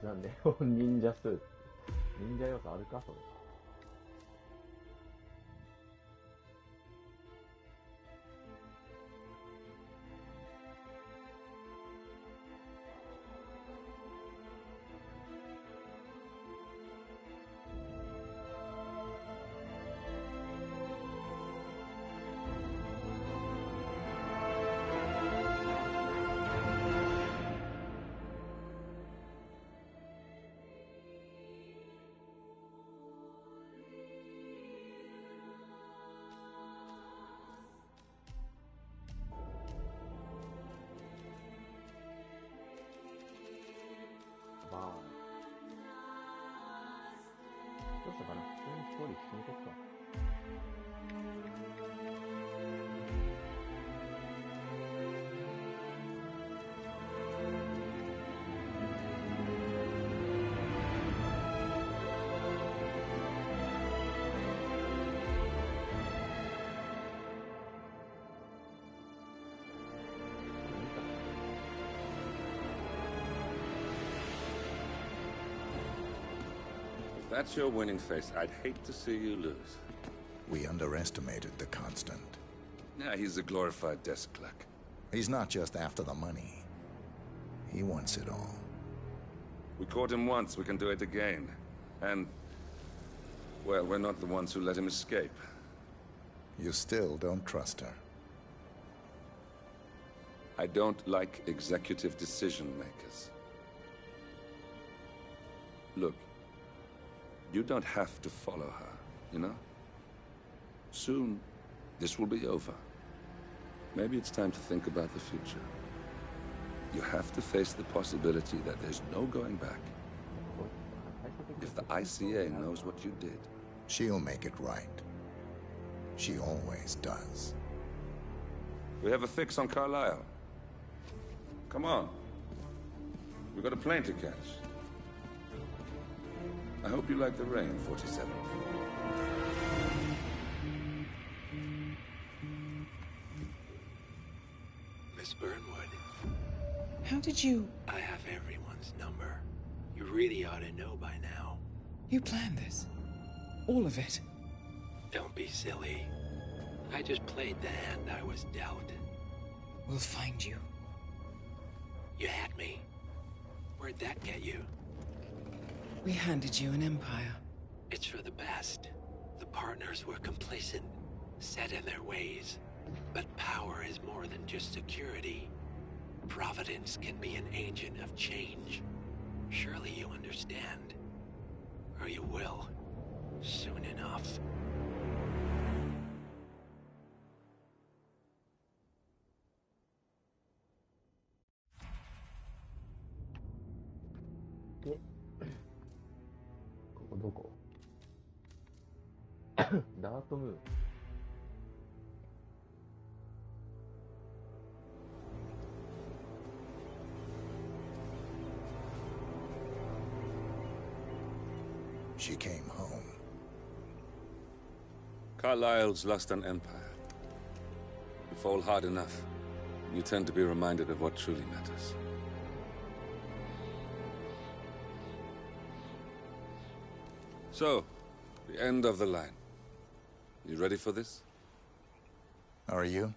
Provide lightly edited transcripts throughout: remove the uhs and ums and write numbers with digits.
ザ・ネオン忍者スーツ。忍者要素あるかそれ。どうしようかな。普通にストーリー進めていくか。If that's your winning face, I'd hate to see you lose. We underestimated the Constant. Yeah, he's a glorified desk clerk. He's not just after the money. He wants it all. We caught him once, we can do it again. And, well, we're not the ones who let him escape. You still don't trust her. I don't like executive decision makers. Look, you don't have to follow her, you know? Soon, this will be over. Maybe it's time to think about the future. You have to face the possibility that there's no going back. If the ICA knows what you did, she'll make it right. She always does. We have a fix on Carlisle. Come on. We've got a plane to catch. I hope you like the rain, 47. Miss Burnwood. How did you... I have everyone's number. You really ought to know by now. You planned this? All of it? Don't be silly. I just played the hand I was dealt. We'll find you. You had me. Where'd that get you? We handed you an empire. It's for the best. The partners were complacent, set in their ways. But power is more than just security. Providence can be an agent of change. Surely you understand. Or you will. Soon enough.どこダートムーン。She came home. Carlisle's lost an empire. You fall hard enough, you tend to be reminded of what truly matters. So, the end of the line. You ready for this? Are you?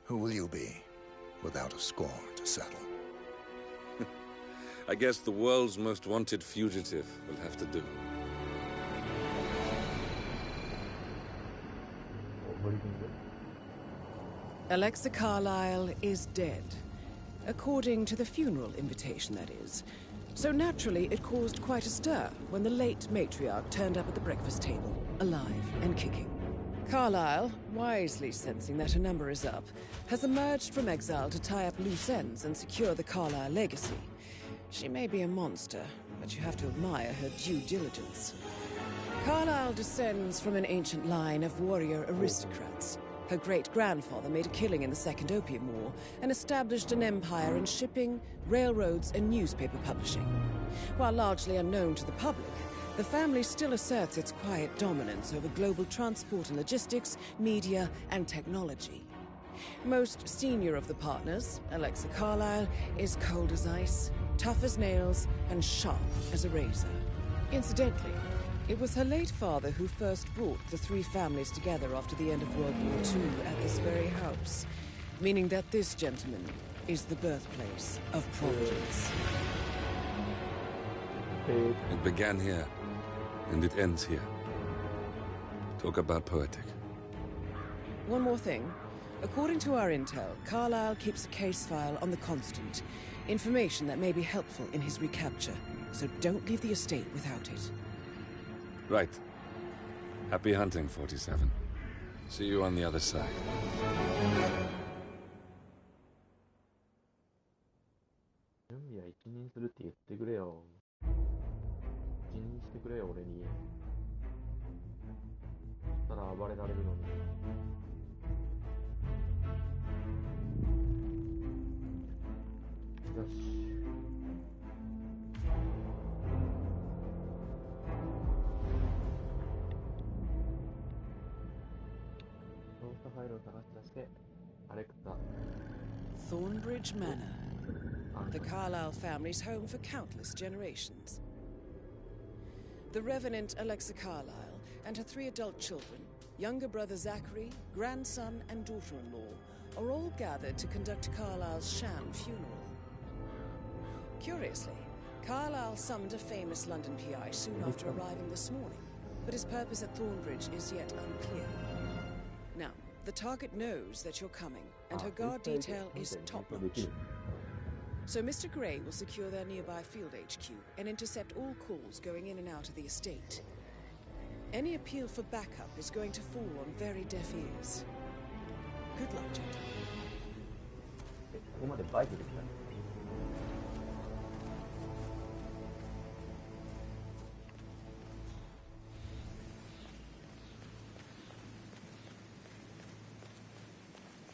Who will you be, without a score to settle? I guess the world's most wanted fugitive will have to do. Alexa Carlisle is dead. According to the funeral invitation, that is. So naturally, it caused quite a stir when the late matriarch turned up at the breakfast table, alive and kicking. Carlisle, wisely sensing that her number is up, has emerged from exile to tie up loose ends and secure the Carlisle legacy. She may be a monster, but you have to admire her due diligence. Carlisle descends from an ancient line of warrior aristocrats. Her great-grandfather made a killing in the Second Opium War and established an empire in shipping, railroads, and newspaper publishing. While largely unknown to the public, the family still asserts its quiet dominance over global transport and logistics, media, and technology. Most senior of the partners, Alexa Carlisle, is cold as ice, tough as nails and sharp as a razor. Incidentally, it was her late father who first brought the three families together after the end of World War II at this very house, meaning that this gentleman is the birthplace of Providence. It began here, and it ends here. Talk about poetic. One more thing. According to our intel, Carlyle keeps a case file on the Constant. Information that may be helpful in his recapture. So don't leave the estate without it. Right. Happy hunting, 47. See you on the other side. 準備は一任するって言ってくれよ。一任してくれよ、俺に。そしたら暴れられるのに。よし。捜査ファイルを探し出して、アレクサ。Thornbridge Manor. The Carlyle family's home for countless generations. The Revenant Alexa Carlyle and her 3 adult children, younger brother Zachary, grandson and daughter-in-law, are all gathered to conduct Carlyle's sham funeral. Curiously, Carlyle summoned a famous London PI soon after arriving this morning, but his purpose at Thornbridge is yet unclear. Now, the target knows that you're coming, and her guard detail is top-notch. So Mr. Gray will secure their nearby field HQ and intercept all calls going in and out of the estate. Any appeal for backup is going to fall on very deaf ears. Good luck, gentlemen. ここまでバイクできた。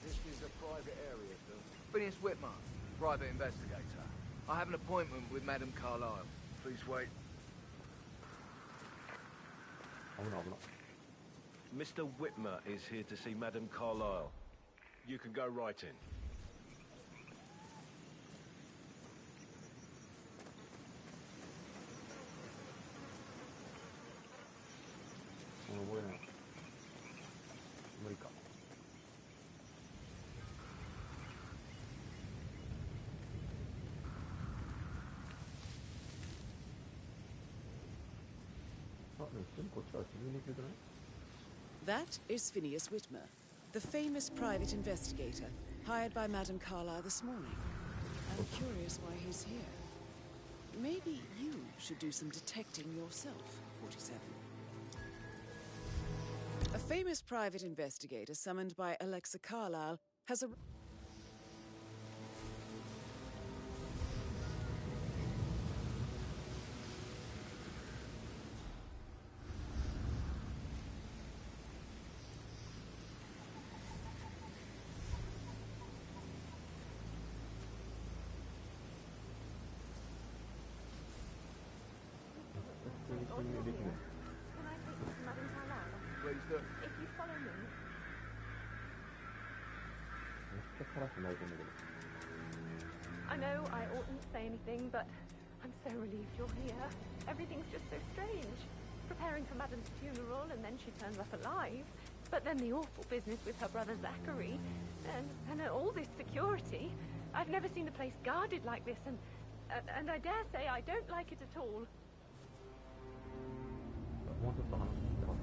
This is a private area, sir. Phineas Whitmer, private investigator. I have an appointment with Madame Carlyle. Please wait. 危ない危ない。Mr. Whitmer is here to see Madame Carlyle. You can go right in. 覚えない。無理か。あ、でも普通にこっちから自分で行けてない？ That is Phineas Whitmer, the famous private investigator hired by Madame Carlyle this morning. I'm curious why he's here. Maybe you should do some detecting yourself, 47. A famous private investigator summoned by Alexa Carlyle has a... Please do. If you follow me. めっちゃカラス鳴いてんだけど。 I know I oughtn't say anything, but I'm so relieved you're here. Everything's just so strange. Preparing for Madame's funeral, and then she turns up alive. But then the awful business with her brother Zachary, and all this security. I've never seen the place guarded like this, and I dare say I don't like it at all. もうちょっと話してか。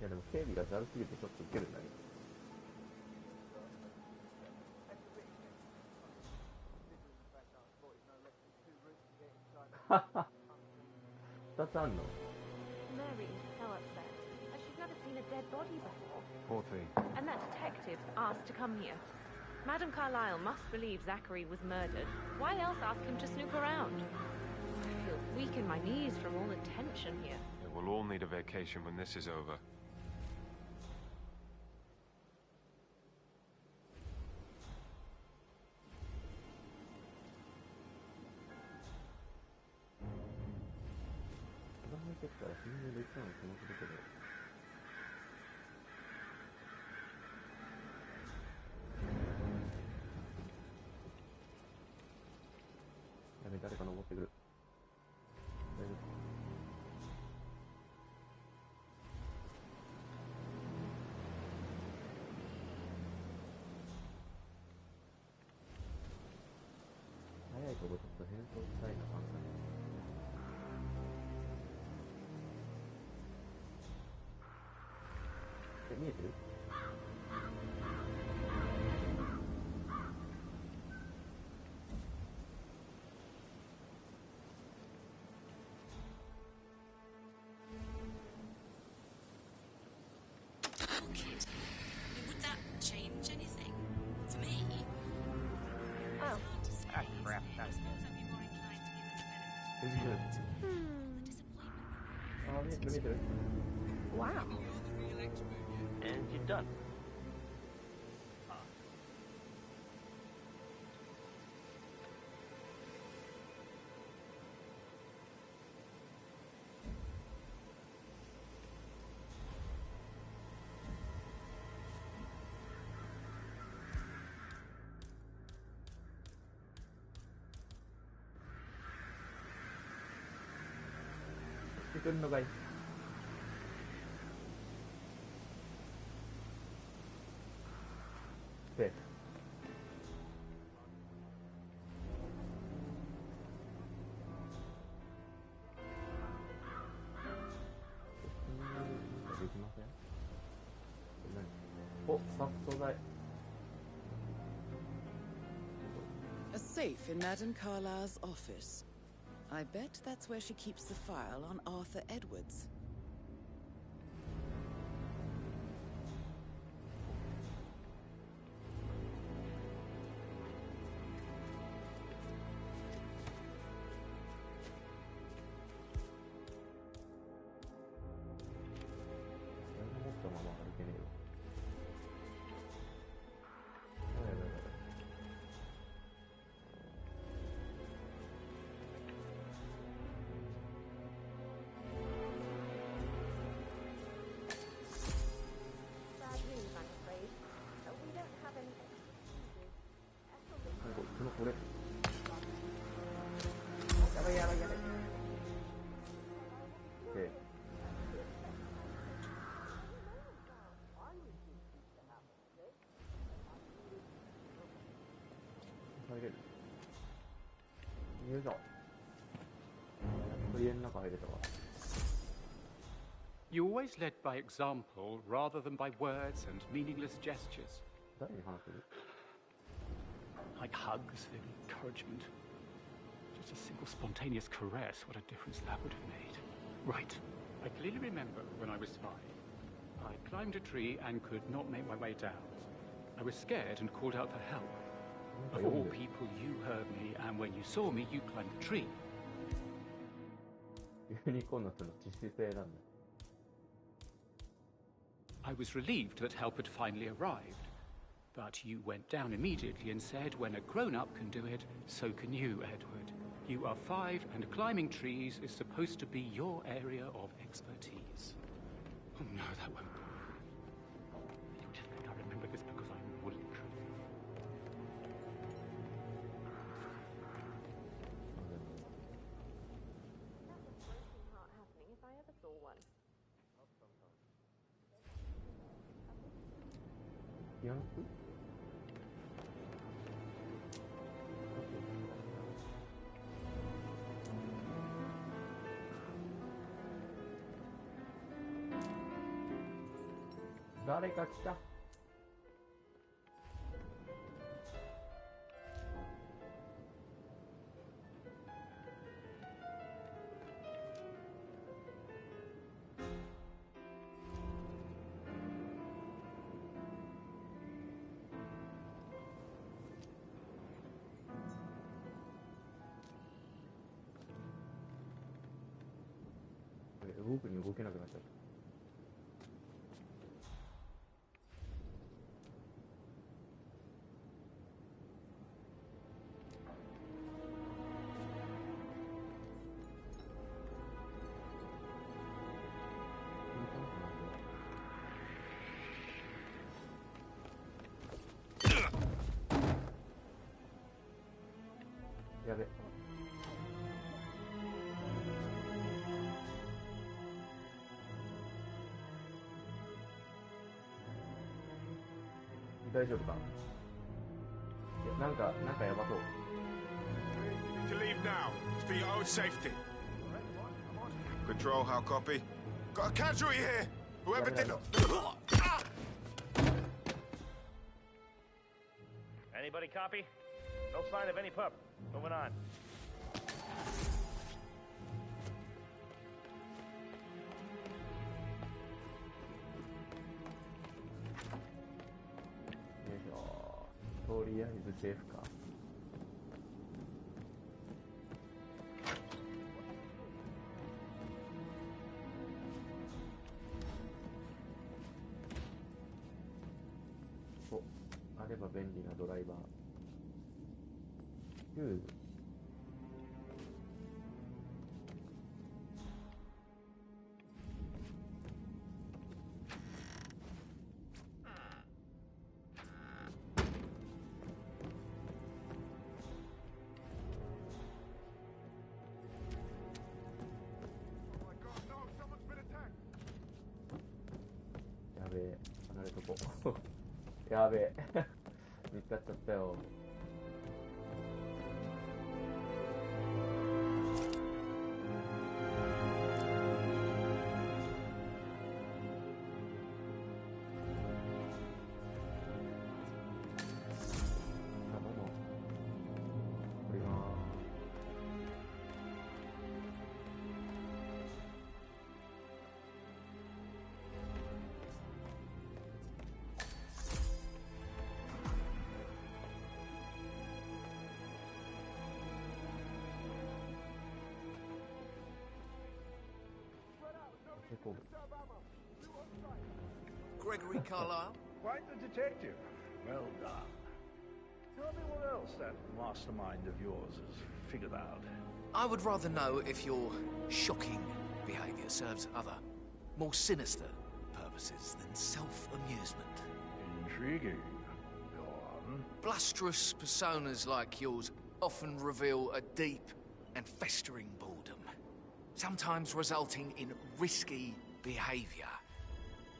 いやでも警備がざるすぎてちょっとウケるんだけど。2つあんの？ Mary is so upset, as she's never seen a dead body before. Poor thing. And that detective asked to come here. Madame Carlyle must believe Zachary was murdered. Why else ask him to snoop around? I feel weak in my knees from all the tension here. We'll all need a vacation when this is over. 侵入できたの気もするけど。やべ、誰か登ってくる。大丈夫か。早いとこちょっと変装したいな、なんかね。見えてる？Would that change anything for me? Oh. Ah, crap. That's good. I'd be more inclined to give it the benefit of the disappointment. Ah,見えてる？ Wow. And you're done.してくんのかい。セーフ。できません？何？お、殺素剤。A safe in Madame Carlyle's office. I bet that's where she keeps the file on Arthur Edwards. Bad news, I'm afraid. We don't have any excuses. これ。やばいやばいやばい。で、入れる。よいしょ。やっと家の中入れたわ。You always led by example rather than by words and meaningless gestures. 誰に話す？ Like hugs and encouragement. Just a simple spontaneous caress, what a difference that would have made. Right. I clearly remember when I was 5. I climbed a tree and could not make my way down. I was scared and called out for help. Of all people, you heard me, and when you saw me, you climbed the tree. ユニコーンのその致死性なんだ。I was relieved that help had finally arrived. But you went down immediately and said, when a grown-up can do it, so can you, Edward. You are 5, and climbing trees is supposed to be your area of expertise. Oh no, that won't work. You just think I remember this because I'm weak. That's a broken heart happening if I ever saw one. ピアノス？誰か来た。動くに動けなくなっちゃった。やべ。大丈夫か。いや、なんかやばそう。To leave now. It's for your own safety. Control, how copy? Got a casualty here. Whoever did it. Anybody copy? No sign of any pup. Moving on. よいしょ。とりあえずセーフか。お、あれば便利なドライバー。シューズ。やべえ、離れとこう。やべえ。見つかっちゃったよ。Gregory Carlisle? Quite the detective. Well done. Tell me what else that mastermind of yours has figured out. I would rather know if your shocking behavior serves other, more sinister purposes than self-amusement. Intriguing. Go on. Blusterous personas like yours often reveal a deep and festering boredom, sometimes resulting in risky behavior.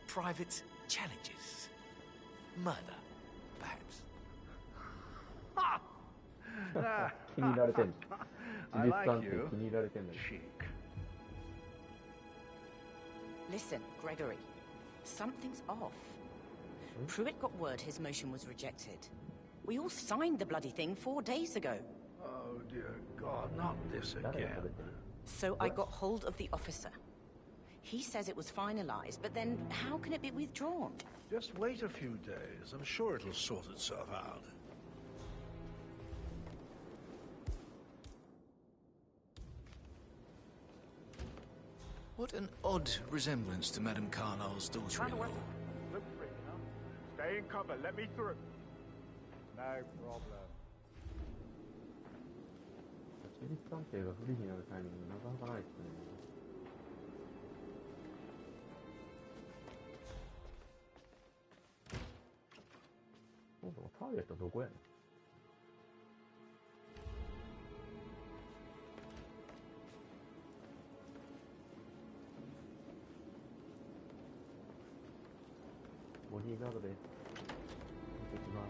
Private challenges. Murder, perhaps. 気に入られてんの。 I 事実関 like 係 you. 気に入られてんの。 Chic. Listen, Gregory. Something's off. Pruitt got word his motion was rejected. We all signed the bloody thing 4 days ago. Oh, dear God, not this again. So I got hold of the officer. He says it was finalized, but then how can it be withdrawn? Just wait a few days. I'm sure it'll sort itself out. What an odd resemblance to Madame Carlisle's daughter-in-law. Look free, you know? Stay in cover. Let me through. No problem. 事実関係が不利になるタイミングなかなかないですね。そもそもターゲットどこやねん。ボディーガードです。行ってきます。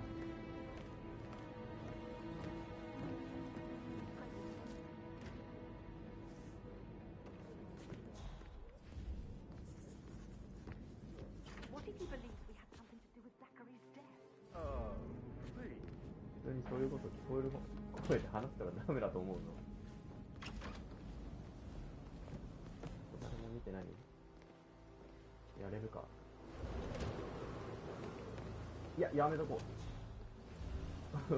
What if he believes we had something to do with Zachary's death? Oh, please. 普通にそういうこと聞こえる声で話したらダメだと思うの。誰も見てない。やれるか。いや、やめとこう。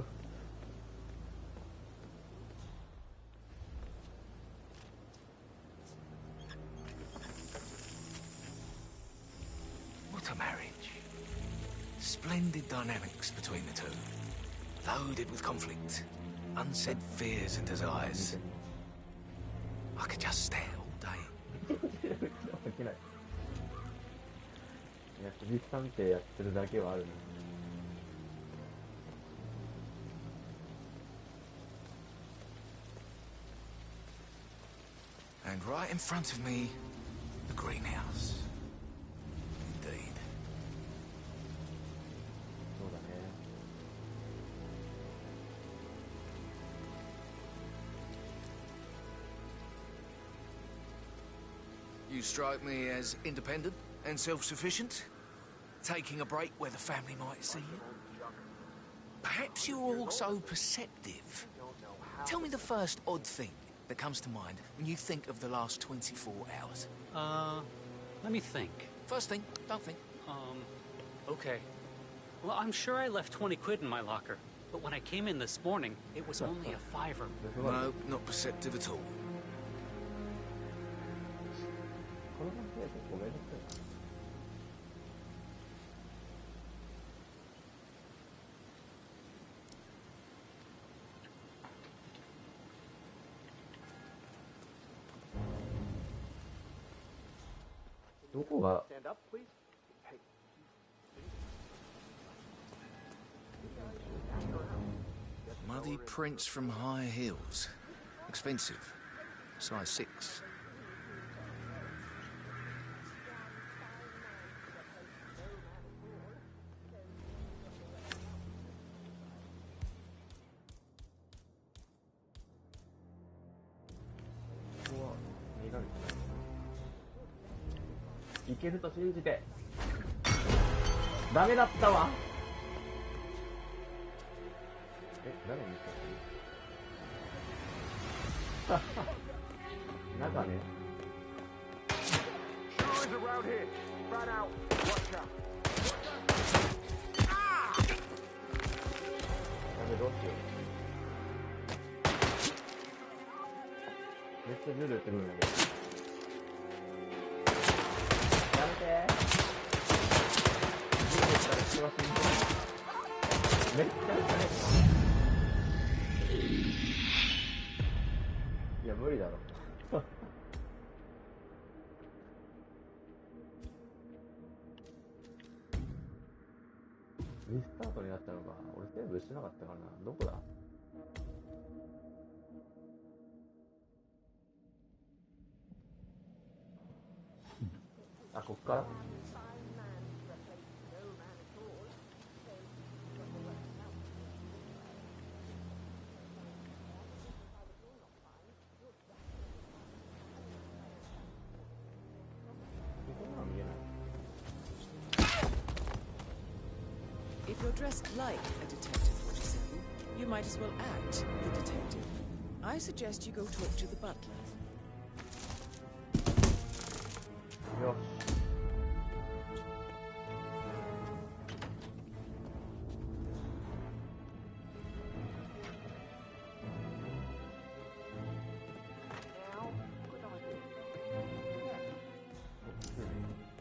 What a marriage. Splendid dynamics between the two. Loaded with conflict, unsaid fears and desires. I could just stare all day. 飽きない。いや、事実関係やってるだけはあるね。in front of me, the greenhouse. Indeed. そうだね。You strike me as independent and self-sufficient, taking a break where the family might see you. Perhaps you're also perceptive. Tell me the first odd thing that comes to mind when you think of the last 24 hours. Let me think. First thing, don't think. Okay. Well, I'm sure I left 20 quid in my locker, but when I came in this morning, it was only a $5. No, not perceptive at all. この関係結構めんどくさいな。どこが Stand up, please. Hey. Muddy prints from high heels. Expensive. Size 6.ここは見られてない。いけると信じて。ダメだったわ。誰に言ったの？中ね。Showers around here. Spread out. Watch out. やべ、どうしよう。めっちゃズルってくるんだけど。やめて。ズルしたら人が死んでる。めっちゃ痛い。いや、無理だろ。リスタートになったのか。俺全部してなかったからな。どこだ？あ、こっから？If you're dressed like a Detective 47, you might as well act the detective. I suggest you go talk to the butler. Yo.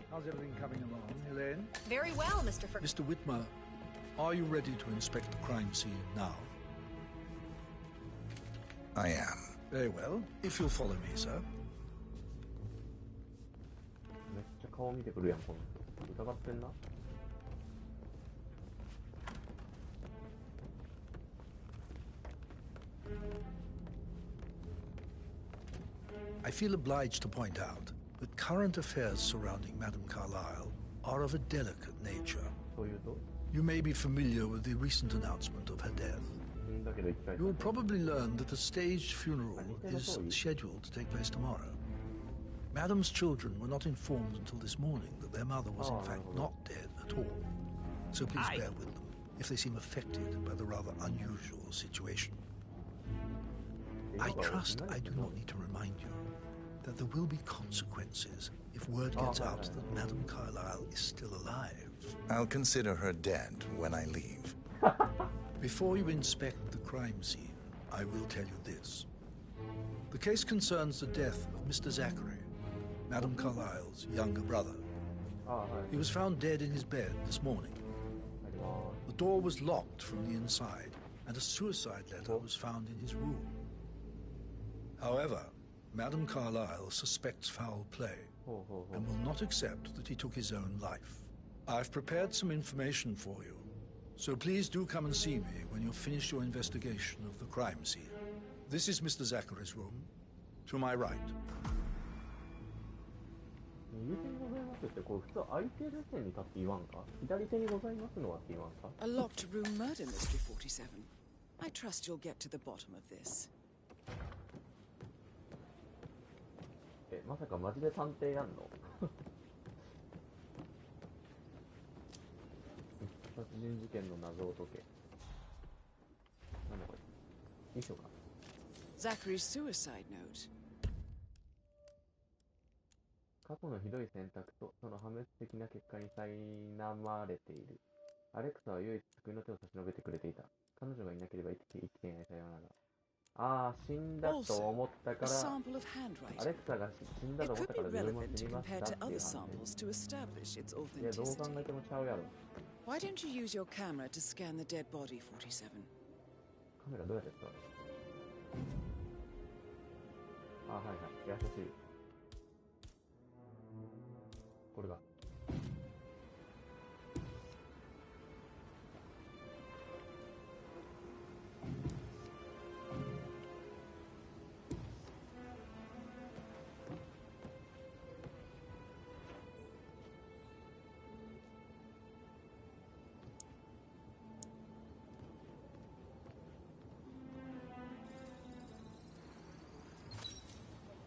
How's everything coming along, Elaine? Very well, Mr. Mr. Whitmer, are you ready to inspect the crime scene now? I am. Very well. If you'll follow me, sir. めっちゃ顔見てくるやん、この人。疑ってんな。I feel obliged to point out that current affairs surrounding Madame Carlyle are of a delicate nature. You may be familiar with the recent announcement of her death. You will probably learn that a staged funeral is scheduled to take place tomorrow. Madame's children were not informed until this morning that their mother was in fact not dead at all. So please bear with them if they seem affected by the rather unusual situation. I trust I do not need to remind you that there will be consequences if word gets out that Madame Carlyle is still alive. I'll consider her dead when I leave. Before you inspect the crime scene, I will tell you this. The case concerns the death of Mr. Zachary, Madame Carlyle's younger brother. He was found dead in his bed this morning. The door was locked from the inside, and a suicide letter was found in his room. However, Madame Carlyle suspects foul play and will not accept that he took his own life. I've prepared some information for you, so please do come and see me when you've finished your investigation of the crime scene. This is Mr. Zachary's room, to my right. 右手にございますって、これ普通相手目線に立って言わんか？左手にございますのはって言わんか？ A locked room murder mystery 47. I trust you'll get to the bottom of this. まさかマジで探偵やんの？殺人事件の謎を解け。なんだこれ。遺書か。Zachary's suicide note. 過去のひどい選択とその破滅的な結果に苛まれている。アレクサは唯一救いの手を差し伸べてくれていた。彼女がいなければ生きていないさようなら。ああ、死んだと思ったから、アレクサが死んだと思ったから自分も死にましたっていう話。いや、どう考えてもちゃうやろ。Why don't you use your camera to scan the dead body, 47? カメラどうやって使うの？あ、はいはい。優しい。これが。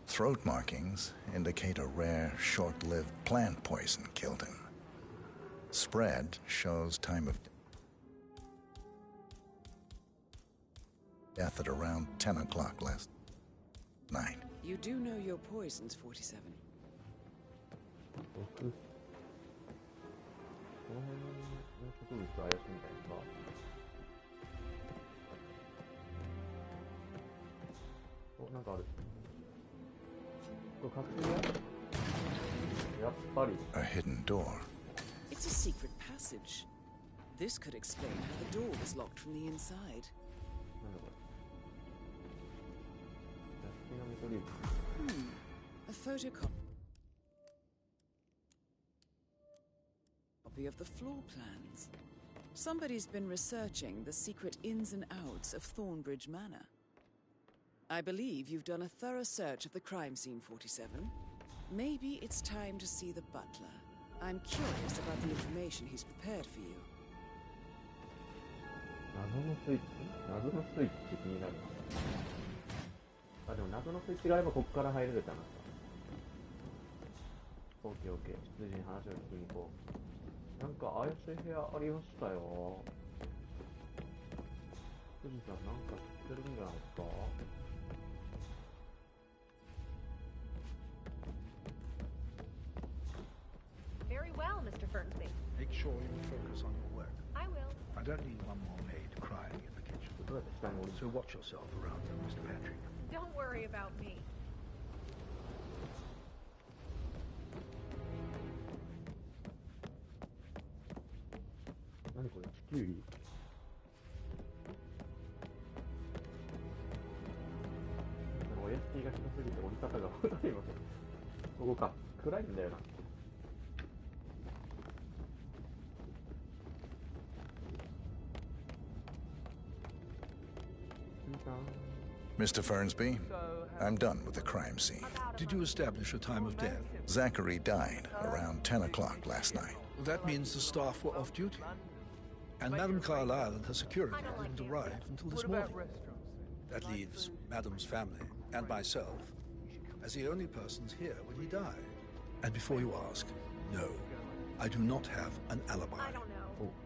Throat markings indicate a rare, short-lived plant poison killed him. Spread shows time of death at around 10 o'clock last night. You do know your poisons, 47. 僕、この辺の植物怪しいみたいですか？お、なんかある。A hidden door. It's a secret passage. This could explain how the door was locked from the inside. A photocopy of the floor plans. Somebody's been researching the secret ins and outs of Thornbridge Manor. I believe you've done a thorough search of the crime scene, 47. Maybe it's time to see the butler. I'm curious about the information he's prepared for you. 謎のスイッチ気になるな。あ、でも謎のスイッチがあればここから入れるじゃなか。オッケーオッケー。執事に話を聞きに行こう。なんか怪しい部屋ありましたよ。執事さんなんか知ってるんじゃないですか？Very well, Mr. Fernsby. Make sure you focus on your work. I will. I don't need one more maid crying in the kitchen. So watch yourself around them, Mr. Patrick. Don't worry about me. 何これ？地球儀？OST が広すぎて折り方が分かりません。ここか。暗いんだよな。Mr. Fernsby, I'm done with the crime scene. Did you establish a time of death? Zachary died around 10 o'clock last night. Well, that means the staff were off duty. And Madame Carlyle and her security didn't arrive until this morning. That leaves Madame's family and myself as the only persons here when he died. And before you ask, no, I do not have an alibi.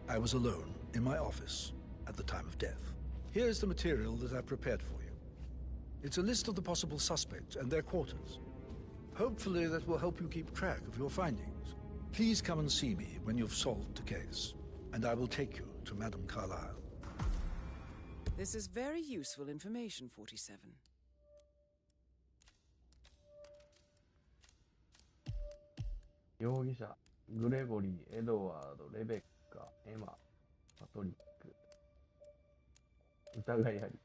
I was alone in my office at the time of death. Here's the material that I prepared for you. It's a list of the possible suspects and their quarters. Hopefully that will help you keep track of your findings. Please come and see me when you've solved the case, and I will take you to Madame Carlyle. This is very useful information, 47. 容疑者、グレゴリー、エドワード、レベッカ、エマ、パトリック。疑いあり。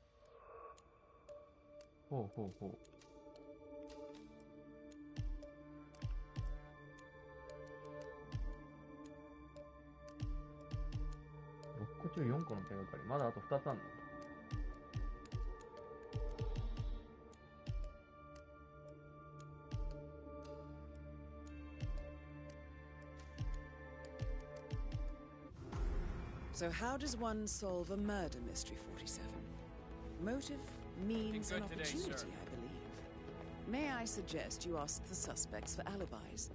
ほうほうほう。6個中4個の手がかり。まだあと2つあるの？ So how does one solve a murder mystery, 47? Motive, means, and opportunity, I believe. May I suggest you ask the suspects for alibis?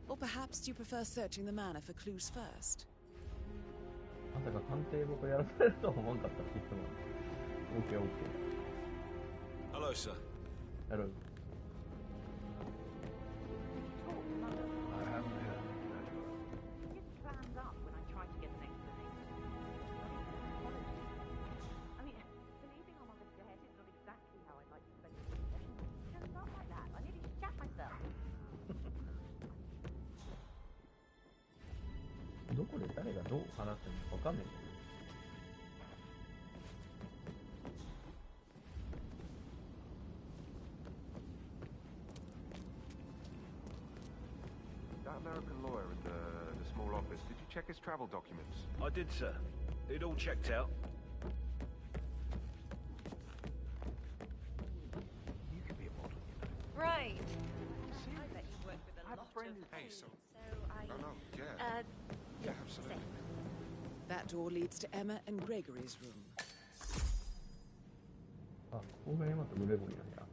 Or perhaps you prefer searching the manor for clues first? まさか探偵ごとやらされるとは思わんかった、ヒットマン。オッケーオッケー。Hello, sir. Hello. I haven't heard. His plans up when I tried to get an explanation. I mean, believing our mother's dead is not exactly how I'd like to spend the weekend. It turns out like that. I nearly shat myself. どこで誰がどう話してるのかわかんないんだよ。That American lawyer in the small office, did you check his travel documents? I did, sir. It all checked out. You could be a model, you know. Right. I bet you work with a lot of... Hey, so I... Oh, no, yeah. Yeah, absolutely. That door leads to Emma and Gregory's room. あ、ここがエマとグレゴリーなんだ。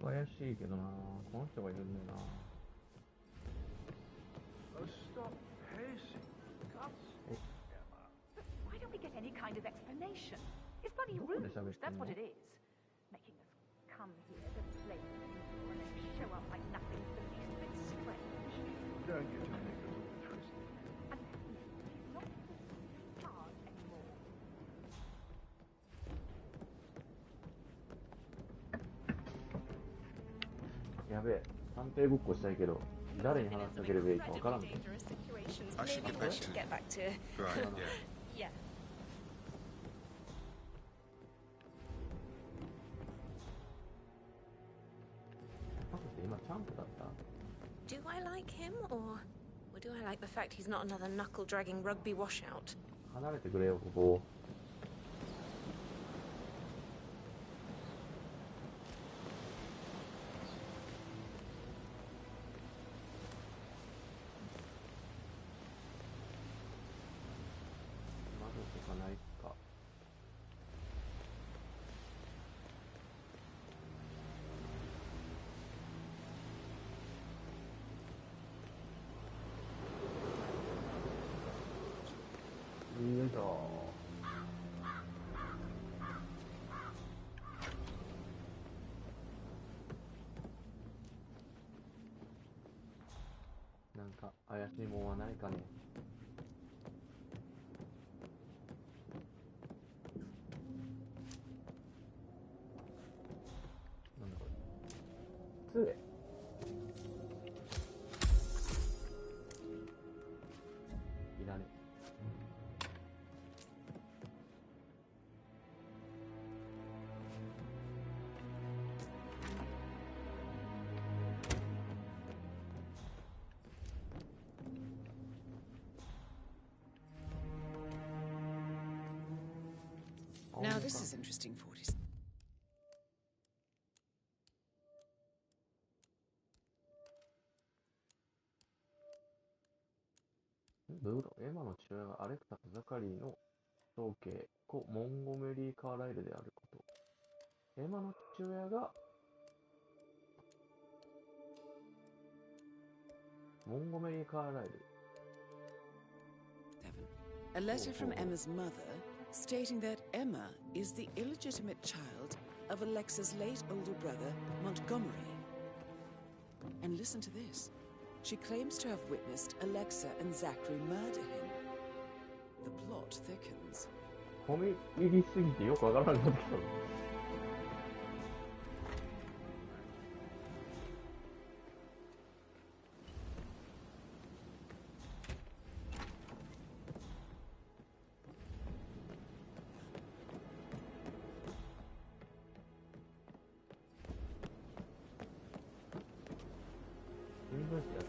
怪しいけどな、この人がいるんだよな。Stop pacing. Cuts. Emma. Why don't we get any kind of explanation? It's bloody rude. That's what it is. Making us come here to play people and then show up like nothing's the least bit strange. Don't get your fingers all twisted. And he's not this hard anymore. やべえ、探偵ごっこしたいけど、誰に話しかければいいかわからんの。I should get back to... Right, yeah. yeah. 博士、今チャンプだった？ Do I like him, or do I like the fact he's not another knuckle-dragging rugby washout? 離れてくれよ、ここ。窓とかないか。よいしょ。なんか怪しいもんはないかね。なんだこれ。杖。いらね。Now this is interesting, 40s. どういうこと？エマの父親がアレクサとザカリーの長兄、故モンゴメリー・カーライルであること。エマの父親がモンゴメリー・カーライル。A letter from Emma's mother stating that Emma is the illegitimate child of Alexa's late older brother, Montgomery. And listen to this. She claims to have witnessed Alexa and Zachary murder him. The plot thickens. 込み入りすぎてよくわからなくなってきた。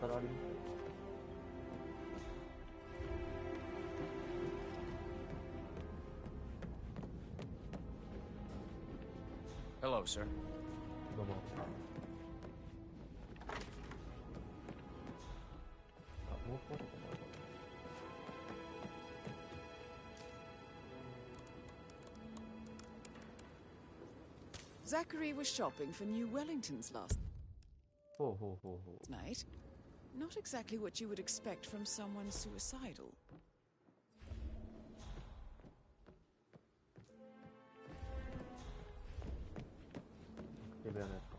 たらあります？ Hello, sir. どうも。あ、もう一つもある。Zachary was shopping for New Wellingtons last Ho. night. Not exactly what you would expect from someone suicidal. 手ぶらのやつか。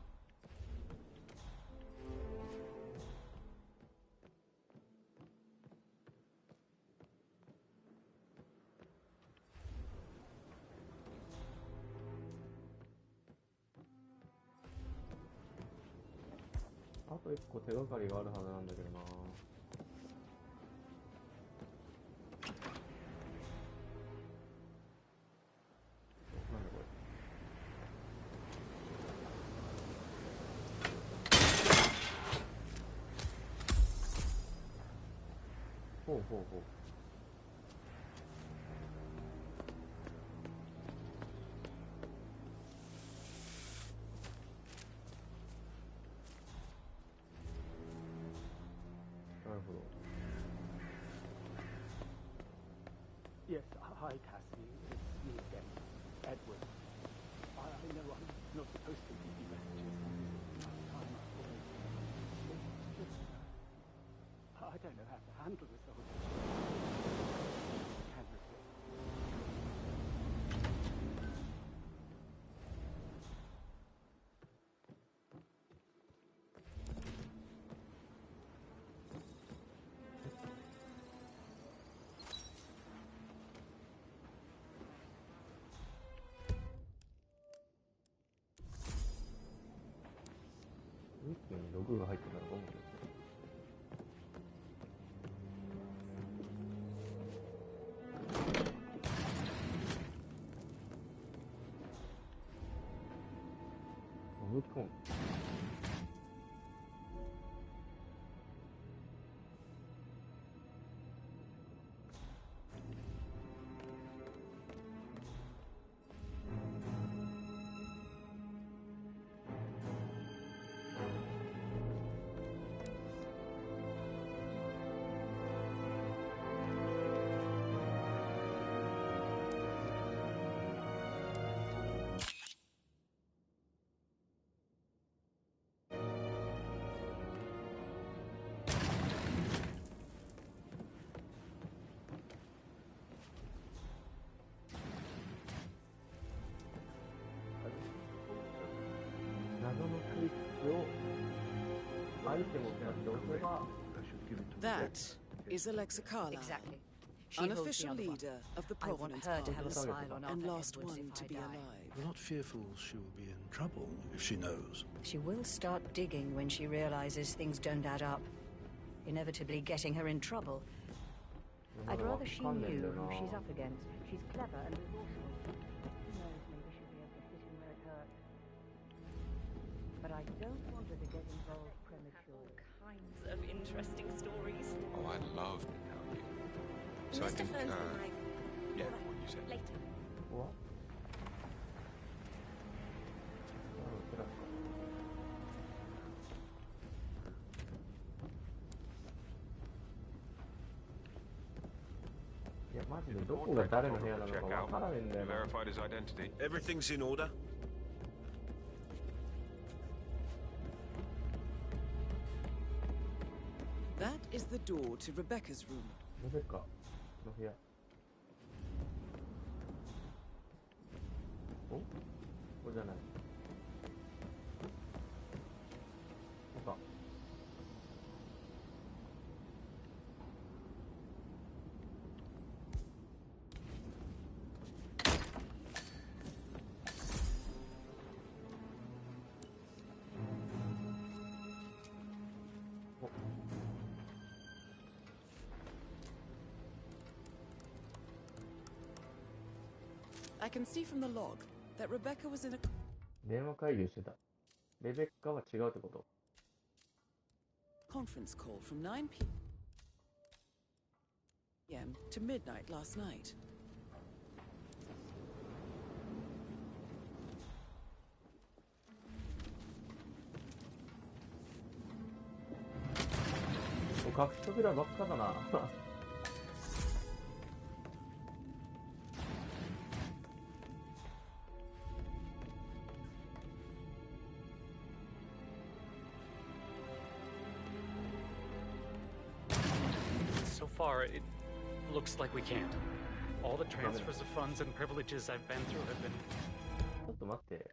あと一個手がかりがあるはずなんだけどな。なんだこれ。ほう。なるほど。 Yes, hi, Cassie. It's me again. Edward. I know I'm not supposed to leave you messages. This is my time I've always... It's just... I don't know how to handle this whole situation. I can't resist.ウィキにログが入ってたのかもしれない。武器コン。謎のクリップをアイテムを使って押せば That is Alexa Carlyle, Exactly. She unofficial holds the other leader one. of the I want Provenance her to have a Party smile on and Arthur last Edwards one if to I be die. alive. We're not fearful she will be in trouble if she knows. She will start digging when she realizes things don't add up, inevitably getting her in trouble. I'd rather she knew who she's up against. She's clever and resourceful. Who knows, maybe she'll be able to hit him where it hurts. But I don't want her to get involved prematurely. All kinds of interesting stories. Oh, I'd love to tell you. So I Mr. think, Fern's been like, yeah, all right, what you said. later. What? Verified his identity. Everything's in order. That is the door to Rebecca's room. Rebeccaの部屋。お？これじゃない。ここか。I can see from the log that Rebecca was in a... 電話会議してた。レベッカは違うってこと？ conference call from 9 p.m. to midnight last night. So far, it looks like we can't. All the transfers of funds and privileges I've been through have been... ちょっと待って。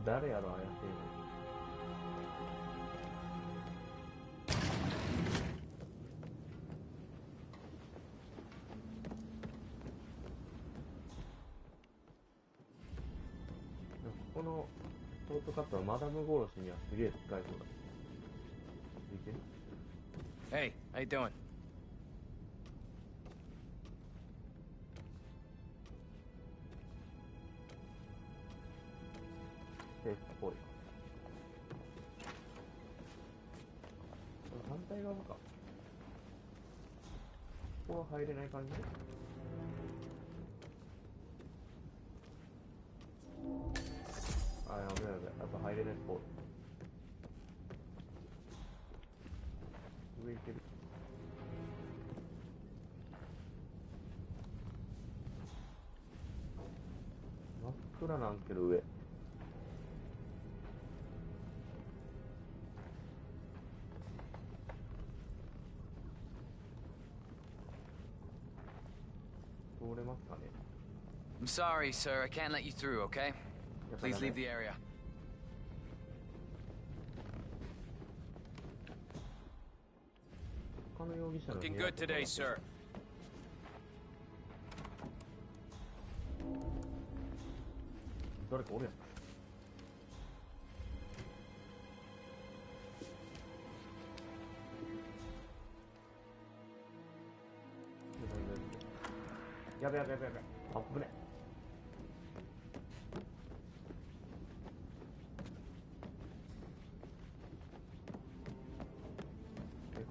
誰やろ、怪しいの。このショートカットはマダム殺しにはすげえ使えそうだ。いける？ Hey, how you doing? セーフっぽい。反対側か。ここは入れない感じ？あ、やべやべ。やっぱ入れないっぽい。上行ける。真っ暗なんけど上。通れますかね。 I'm sorry, sir. I can't let you through, okay? Please leave the area. Looking good today, sir. 誰かおるやん。やべやべやべやべ。あぶね。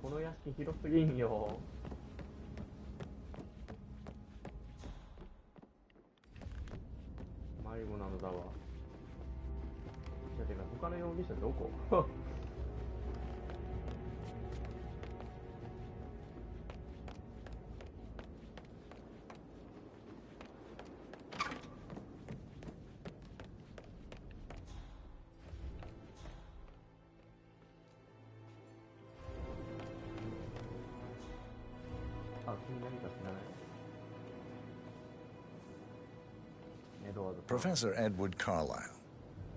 この屋敷広すぎんよ。迷子なのだわ。いやてか他の容疑者どこ？Professor Edward Carlyle,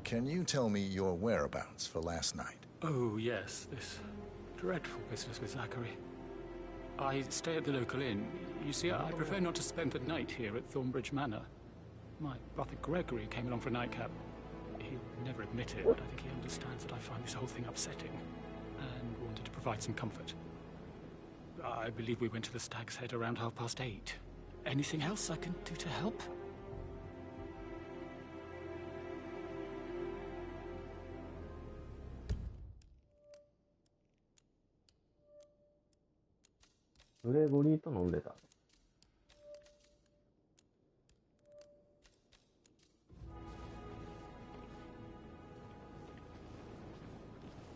can you tell me your whereabouts for last night? Oh, yes, this dreadful business with Zachary. I stay at the local inn. You see, I prefer not to spend the night here at Thornbridge Manor. My brother Gregory came along for a nightcap. He'll never admit it, but I think he understands that I find this whole thing upsetting and wanted to provide some comfort. I believe we went to the Stag's Head around 8:30. Anything else I can do to help? Gregory と飲んでた。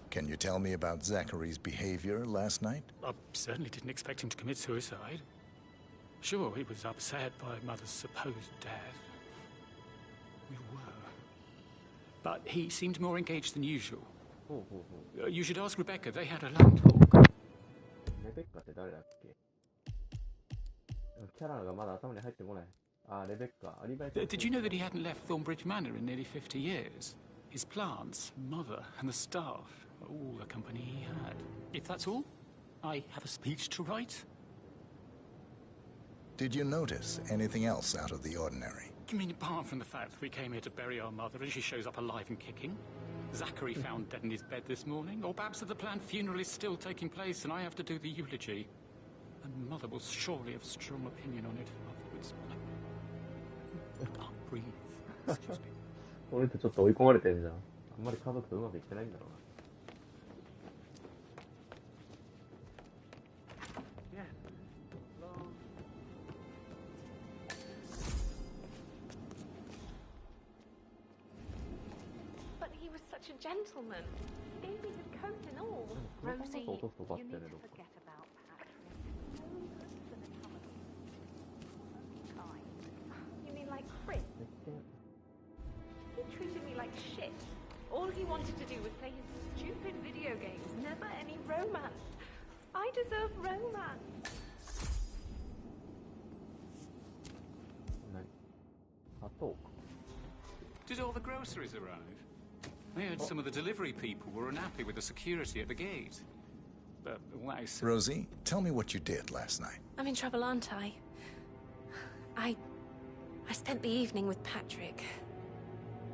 Can you tell me about Zachary's behavior last night? I certainly didn't expect him to commit suicide. Sure, he was upset by Mother's supposed death. We were. But he seemed more engaged than usual. You should ask Rebecca. They had a long talk. Rebecca って誰だっけ？キャラがまだ頭に入ってこない。あ、レベッカ。アリバイ。Did you know that he hadn't left Thornbridge Manor in nearly 50 years? His plants, mother, and the staff, all the company he had. If that's all, I have a speech to write. Did you notice anything else out of the ordinary? You mean apart from the fact that we came here to bury our mother and she shows up alive and kicking? Zachary found dead in his bed this morning? Or perhaps that the planned funeral is still taking place and I have to do the eulogy? And Mother will surely have a strong opinion on it afterwards. I can't breathe. Excuse me. 俺ってちょっと追い込まれてんじゃん。あんまり家族とうまくいってないんだろうな。Such a gentleman. He gave me his coat and all. Rosie, you need to forget about Patrick. You mean like Chris? He treated me like shit. All he wanted to do was play his stupid video games. Never any romance. I deserve romance. Did all the groceries arrive? I heard some of the delivery people were unhappy with the security at the gate. But what I said... Rosie, tell me what you did last night. I'm in trouble, aren't I? I spent the evening with Patrick.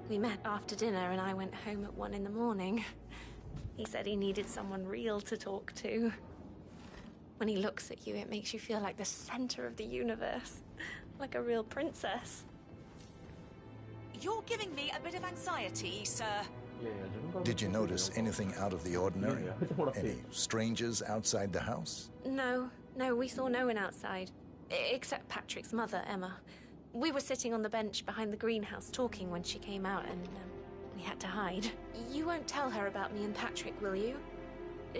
We met after dinner and I went home at 1 in the morning. He said he needed someone real to talk to. When he looks at you, it makes you feel like the center of the universe. Like a real princess. You're giving me a bit of anxiety, sir. Did you notice anything out of the ordinary? Any strangers outside the house? No, we saw no one outside. Except Patrick's mother, Emma. We were sitting on the bench behind the greenhouse talking when she came out and we had to hide. You won't tell her about me and Patrick, will you?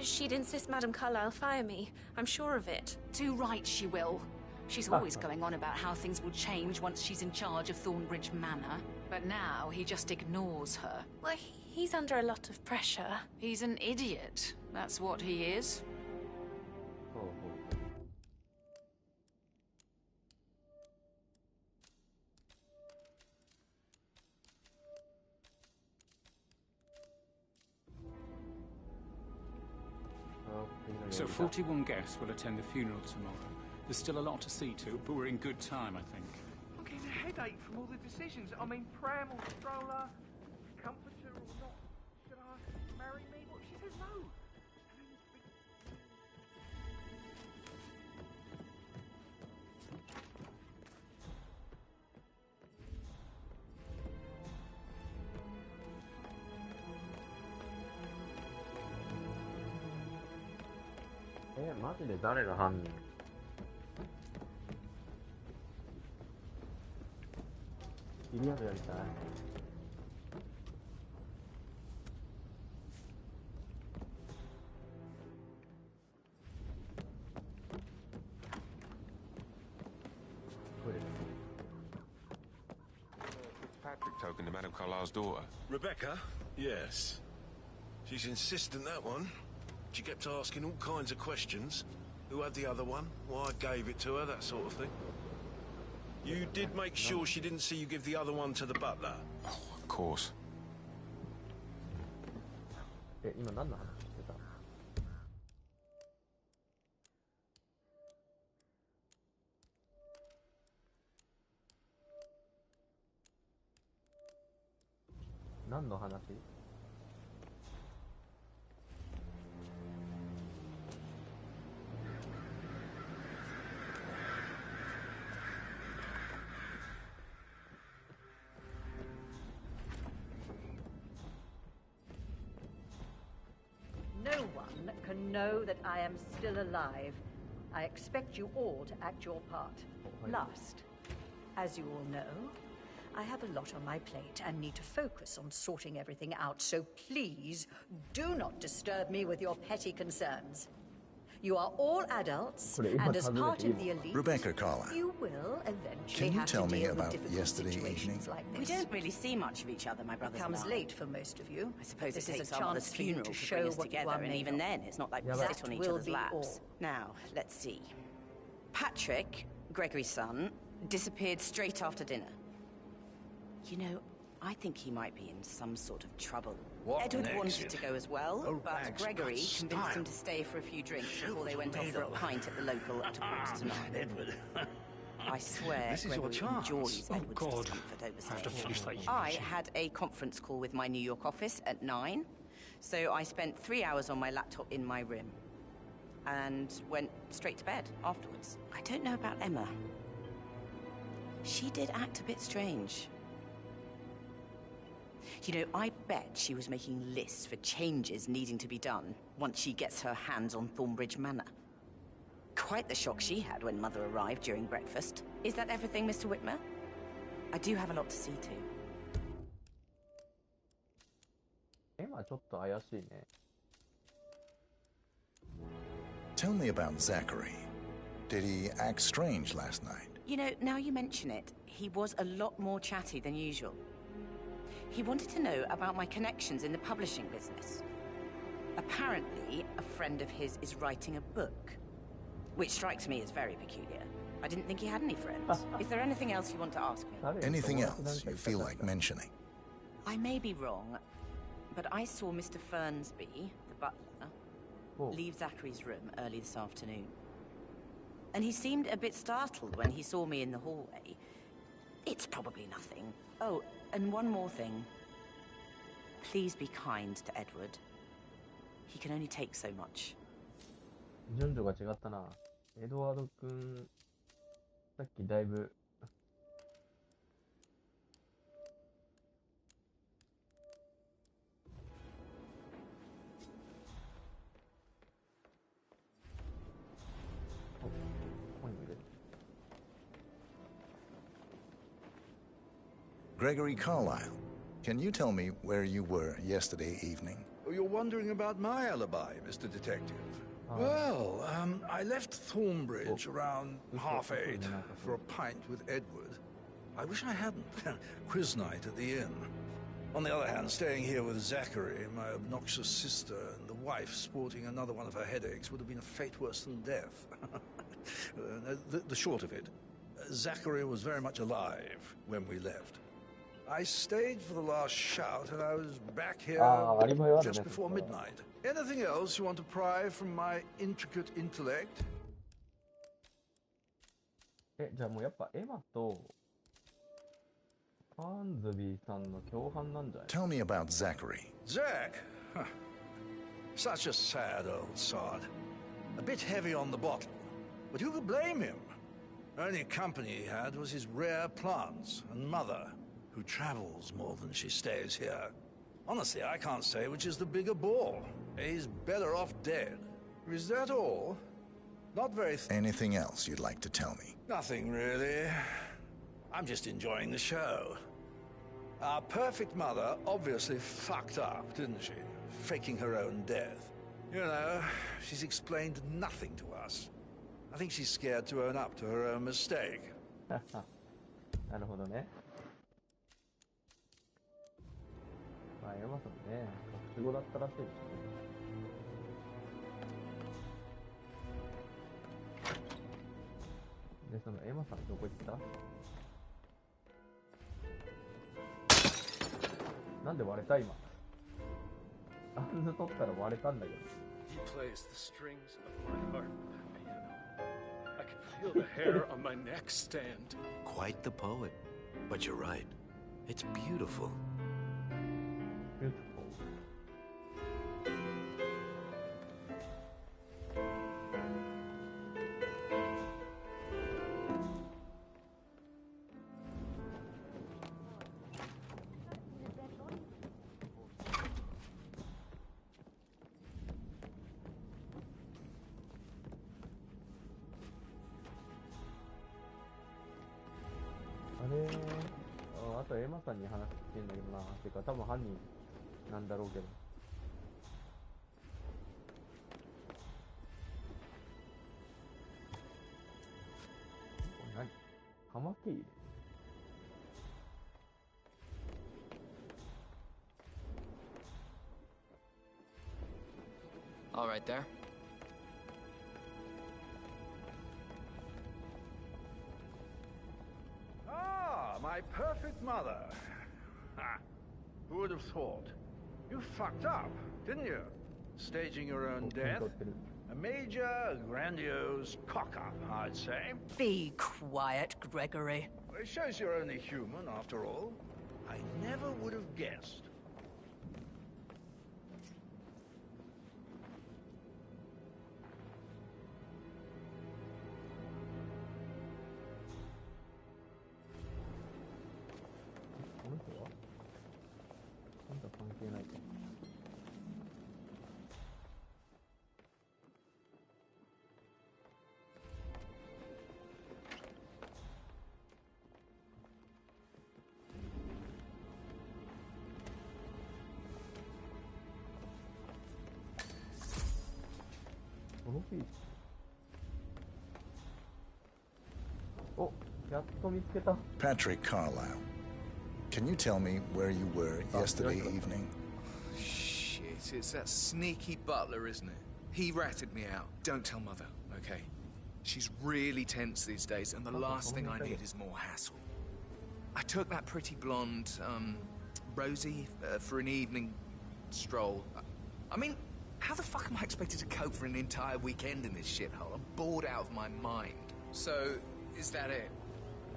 She'd insist Madame Carlyle fire me. I'm sure of it. Too right she will. She's always going on about how things will change once she's in charge of Thornbridge Manor. But now he just ignores her. Well, he's under a lot of pressure. He's an idiot. That's what he is. So 41 guests will attend the funeral tomorrow. There's still a lot to see to, but we're in good time, I think. I'm getting a headache from all the decisions. I mean, pram or stroller, comforter or not. Should I marry me? What if she says no?マジで誰が犯人？ビリヤードやりたい。Fitzpatrick token to Madame Carlyle's daughter. Rebecca? Yes. She's insistent, that one. She kept asking all kinds of questions. Who had the other one? Why I gave it to her, that sort of thing. You did make sure she didn't see you give the other one to the butler? Oh, of course. 今何の話してた？何の話No one can know that I am still alive. I expect you all to act your part. Last, as you all know, I have a lot on my plate and need to focus on sorting everything out, so please do not disturb me with your petty concerns. You are all adults, and as part of the elite, Rebecca Carlyle, you will eventually can you have tell to me deal with about difficult yesterday situations evening? like We this. don't really see much of each other, my brothers It and comes I. late for most of you. I suppose This it is takes a our mother's chance for you funeral to to show bring us what you together, are and made even of. then, it's not like we That sit on each will other's be laps. all. Now, let's see. Patrick, Gregory's son, disappeared straight after dinner. You know, I think he might be in some sort of trouble. What Edward an wanted exit. to go as well, Oh, but bags, Gregory but convinced him style. to stay for a few drinks She before they was went off made for a of- pint at the local at 9:15. Edward. I swear This is your Gregory chance. enjoys Oh, Edward's God. discomfort over I have to finish that. I had a conference call with my New York office at 9, so I spent 3 hours on my laptop in my room and went straight to bed afterwards. I don't know about Emma. She did act a bit strange. You know, I bet she was making lists for changes needing to be done once she gets her hands on Thornbridge Manor. Quite the shock she had when Mother arrived during breakfast. Is that everything, Mr. Whitmer? I do have a lot to see to. 今ちょっと怪しいね。Tell me about Zachary. Did he act strange last night? You know, now you mention it, he was a lot more chatty than usual. He wanted to know about my connections in the publishing business. Apparently, a friend of his is writing a book, which strikes me as very peculiar. I didn't think he had any friends. Is there anything else you want to ask me? Anything else you feel like mentioning? I may be wrong, but I saw Mr. Fernsby, the butler, leave Zachary's room early this afternoon. And he seemed a bit startled when he saw me in the hallway. It's probably nothing. Oh, and one more thing. Please be kind to Edward. He can only take so much. 順序が違ったな。エドワード君、さっきだいぶGregory Carlyle, can you tell me where you were yesterday evening? Oh, you're wondering about my alibi, Mr. Detective. Well, I left Thornbridge around 8:30 for a pint with Edward. I wish I hadn't. Quiz night at the inn. On the other hand, staying here with Zachary, my obnoxious sister, and the wife sporting another one of her headaches would have been a fate worse than death. The short of it, Zachary was very much alive when we left. I stayed for the last shout, and I was back here just before midnight. Anything else you want to pry from my intricate intellect? じゃあもうやっぱエマとファンズビーさんの共犯なんじゃない？ Tell me about Zachary. Zach? Huh. Such a sad old sod. A bit heavy on the bottle. But who could blame him? Only company he had was his rare plants and mother, who travels more than she stays here. Honestly, I can't say which is the bigger ball. He's better off dead. Is that all? Not very... Anything else you'd like to tell me? Nothing, really. I'm just enjoying the show. Our perfect mother obviously fucked up, didn't she? Faking her own death. You know, she's explained nothing to us. I think she's scared to own up to her own mistake. なるほどね。まあ、エマさんね、隠し子だったらしいですね。で、そのエマさんどこ行ったなんで割れた今。アンズ取ったら割れたんだけど。He plays the strings of my heart, piano. I can feel the hair on my neck stand. Quite the poet. But you're right. It's beautiful. Beautiful.あれあとエマさんに話してんだけどな。てか多分犯人なんだろうけど。これ何？カマキリ？ All right there. My perfect mother. Ha! Who would have thought? You fucked up, didn't you? Staging your own death? A major, grandiose cock-up, I'd say. Be quiet, Gregory. It shows you're only human, after all. I never would have guessed. Patrick Carlisle, can you tell me where you were yesterday evening? Shit, it's that sneaky butler, isn't it? He ratted me out. Don't tell Mother, okay? She's really tense these days, and the last thing I need is more hassle. I took that pretty blonde, Rosie, for an evening stroll. I mean, how the fuck am I expected to cope for an entire weekend in this shithole? I'm bored out of my mind. So, is that it?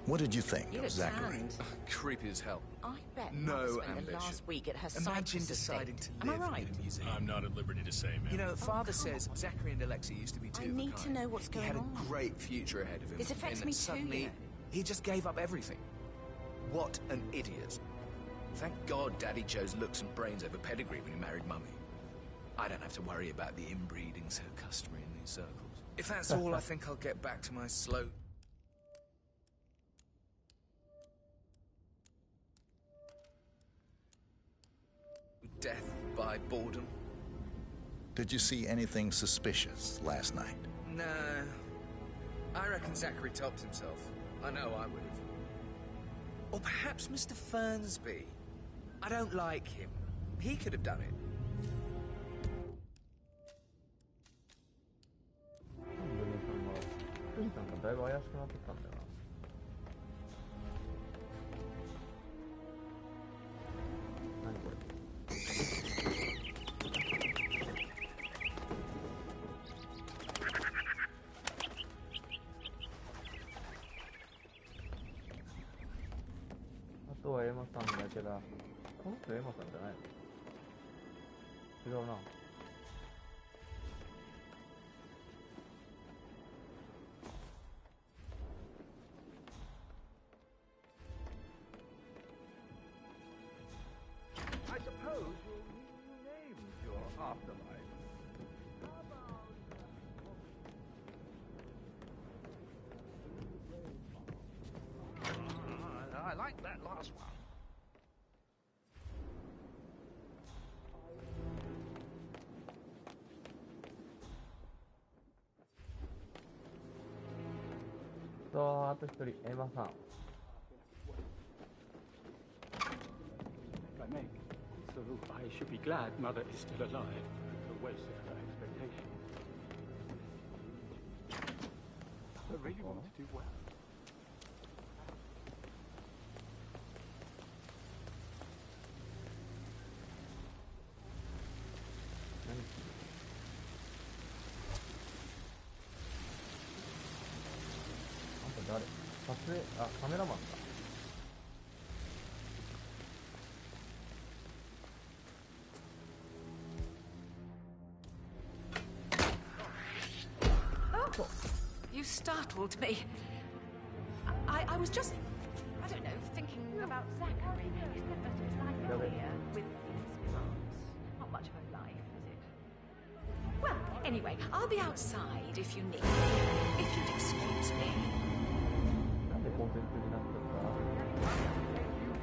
What did you think You of look Zachary? tanned. Creepy as hell. I bet No Mother spent ambition. the last week at her Imagine Cyprus deciding estate. to Am I live right? in a museum. I'm not at liberty to say, ma'am. You know, Father come says Zachary and Alexei used to be two I of a need to kind. know what's He going had on. a great future ahead of him. This affects and me too, suddenly, you know. he just gave up everything. What an idiot. Thank God Daddy chose looks and brains over pedigree when he married Mummy. I don't have to worry about the inbreeding so customary in these circles. If that's all, I think I'll get back to my slow... death by boredom. Did you see anything suspicious last night? No. I reckon Zachary topped himself. I know I would have. Or perhaps Mr. Fernsby. I don't like him. He could have done it. I suppose you'll rename your afterlife. How about... I like that last one. If I may. So I should be glad Mother is still alive. The waste of her expectation. I really want to do well. Oh, you startled me. I was just, I don't know, thinking about Zachary. He spent most of his life here with these plants. Not much of a life, is it? Well, anyway, I'll be outside if you need me. If you'd excuse me. You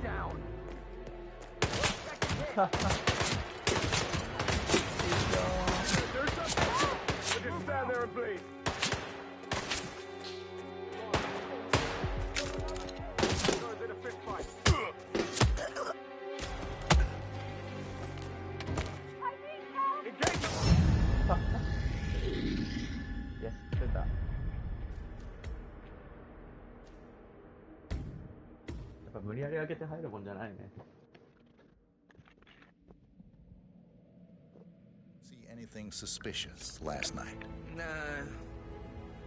down. Just stand there and bleed. In a fist fight. Yes, 出た。やっぱ無理やり開けて入るもんじゃないね。anything suspicious last night? No.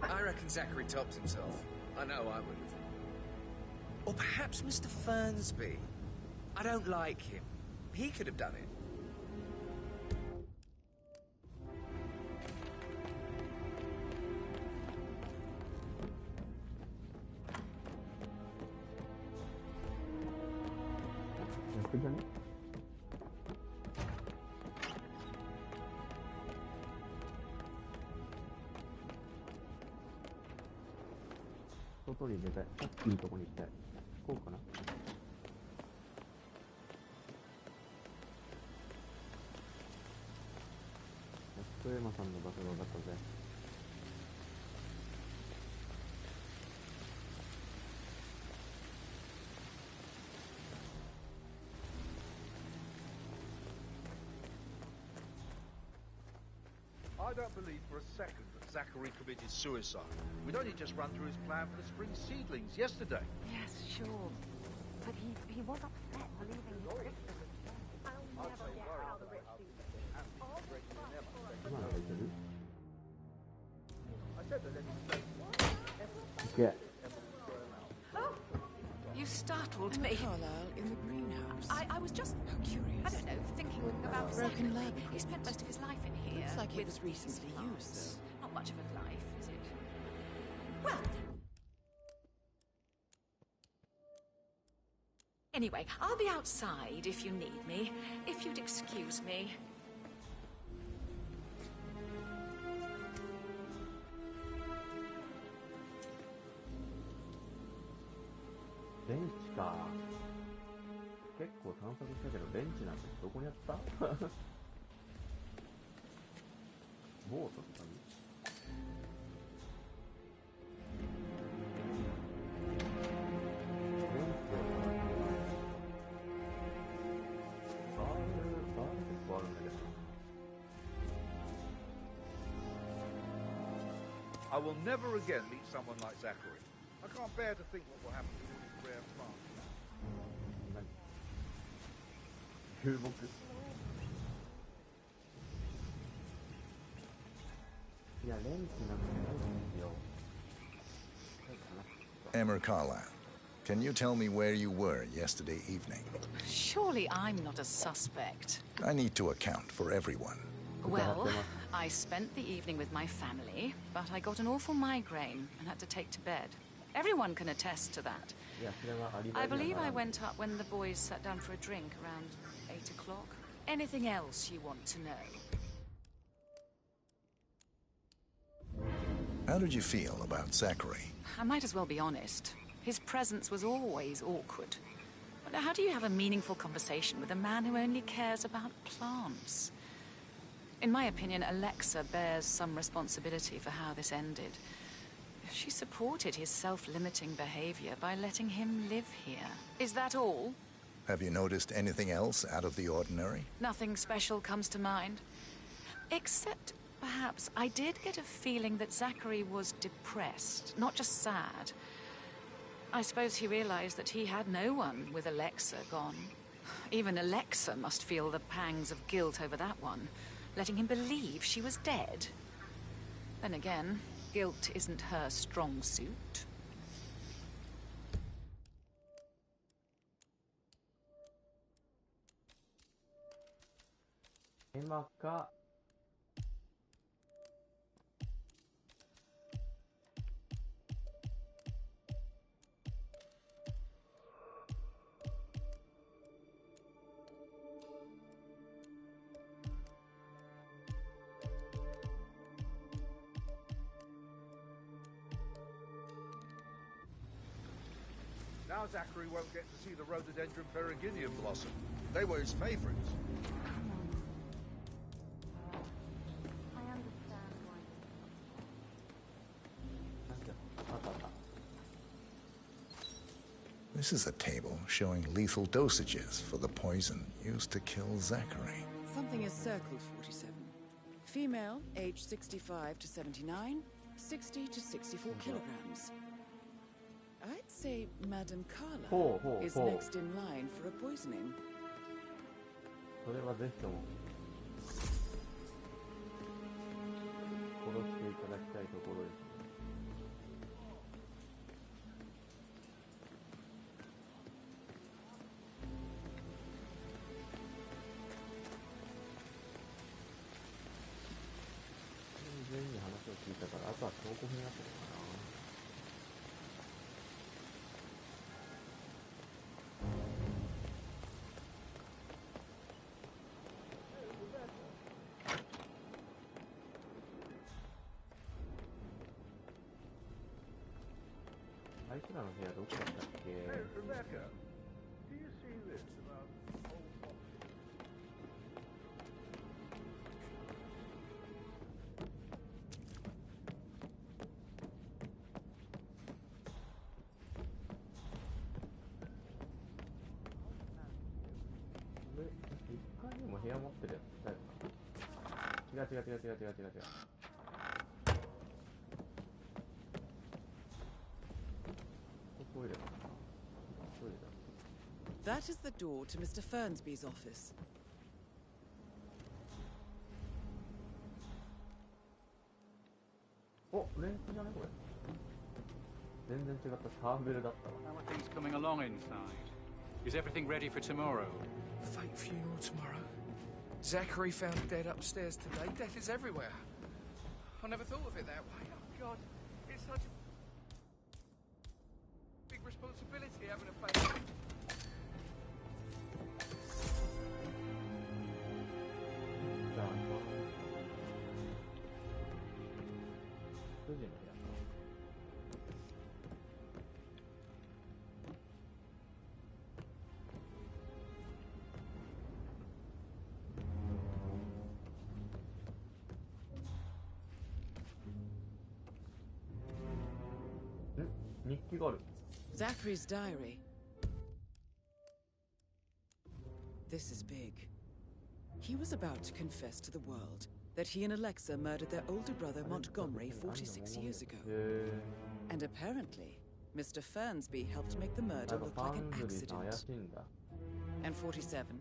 I reckon Zachary topped himself. I know I would have. Or perhaps Mr. Fernsby. I don't like him. He could have done it.外に出たい。さっきのとこに行きたい。こうかな。安山さんの場所だったぜ。I don't believe for a second that Zachary committed suicide. We'd only just run through his plan for the spring seedlings yesterday. Yes, sure. But he was upset believing his sister was dead. I'll never get how the rich do this. I said that Okay. Oh! You startled me. Carlisle in the greenhouse. I was just... How curious. I don't know, thinking about broken Zachary. lab. He spent most of his life in here. Looks like it with was recently plants. used, Not much of a life, is it? Well... Anyway, I'll be outside if you need me. If you'd excuse me.ベンチか。結構探索したけど、ベンチなんてどこにあったボートとかにバール結構あるんだけど。I will never again meet someone like Zachary. I can't bear to think what will happen to his rare plant. 流木。いや、レンチなんてないんですよ。Emmer Carlisle, can you tell me where you were yesterday evening? Surely I'm not a suspect. I need to account for everyone. Well, I spent the evening with my family, but I got an awful migraine and had to take to bed. Everyone can attest to that. I believe I went up when the boys sat down for a drink around 8 o'clock. Anything else you want to know? How did you feel about Zachary? I might as well be honest. His presence was always awkward. But how do you have a meaningful conversation with a man who only cares about plants? In my opinion, Alexa bears some responsibility for how this ended. She supported his self-limiting behavior by letting him live here. Is that all? Have you noticed anything else out of the ordinary? Nothing special comes to mind. Except, perhaps, I did get a feeling that Zachary was depressed, not just sad. I suppose he realized that he had no one with Alexa gone. Even Alexa must feel the pangs of guilt over that one, letting him believe she was dead. Then again, guilt isn't her strong suit. EmmaかNow Zachary won't get to see the rhododendron periginium blossom. They were his favorites. This is a table showing lethal dosages for the poison used to kill Zachary. Something is circled 47. Female, age 65 to 79, 60 to 64 kilograms. I'd say Madame Carlisle is next in line for a poisoning. それはぜひとも。殺していただきたいところですね。全員に話を聞いたから、あとは証拠品あったのかな。あいつらの部屋どこだったっけ？ Hey, Rebecca, do you see this about old boxes? 1階にも部屋持ってるやついたよな。違う。トイレだな。トイレだ。That is the door to Mr. Fernsby's office. お、レンチじゃねこれ。全然違った。サーベルだったわ。 How are things coming along inside? Is everything ready for tomorrow? Fake funeral tomorrow. Zachary found dead upstairs today. Death is everywhere. I never thought of it that way. Oh, God. It's such a big responsibility having a baby. じゃあ、9時の部屋か。日記がある。 Zachary's diary. This is big. He was about to confess to the world that he and Alexa murdered their older brother Montgomery 46 years ago. And apparently, Mr. Fernsby helped make the murder look like an accident. And 47.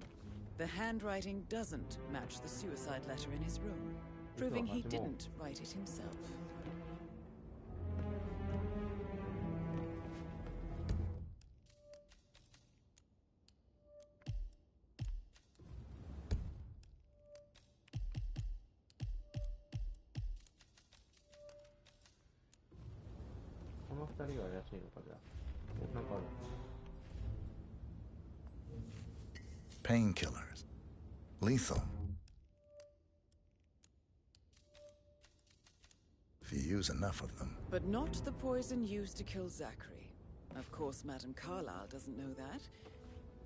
The handwriting doesn't match the suicide letter in his room, proving he didn't write it himself. Painkillers. Lethal. If you use enough of them. But not the poison used to kill Zachary. Of course, Madame Carlyle doesn't know that.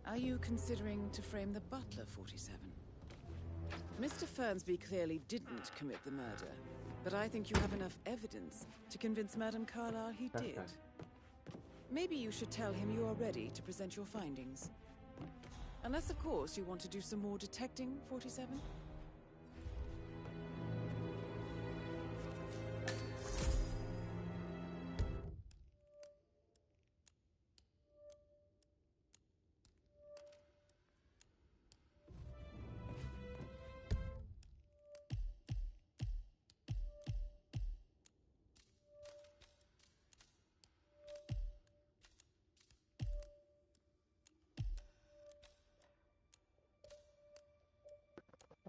Are you considering to frame the butler, 47? Mr. Fernsby clearly didn't commit the murder, but I think you have enough evidence to convince Madame Carlyle he did. Maybe you should tell him you are ready to present your findings. Unless, of course, you want to do some more detecting, 47?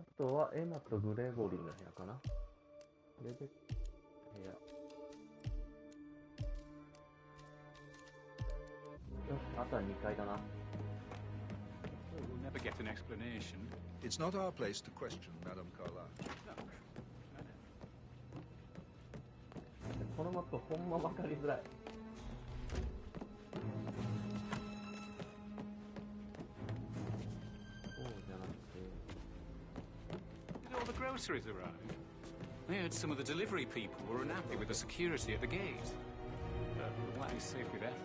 A とはエマとグレゴリーの部屋かな。レベック部屋。よし、あとは2階だな。We'll never get an explanation. It's not our place to question Madame Carlyle. このマップほんま分かりづらい。Groceries arrived. I heard some of the delivery people were unhappy with the security at the gate. But we're glad he's safe with Ethel.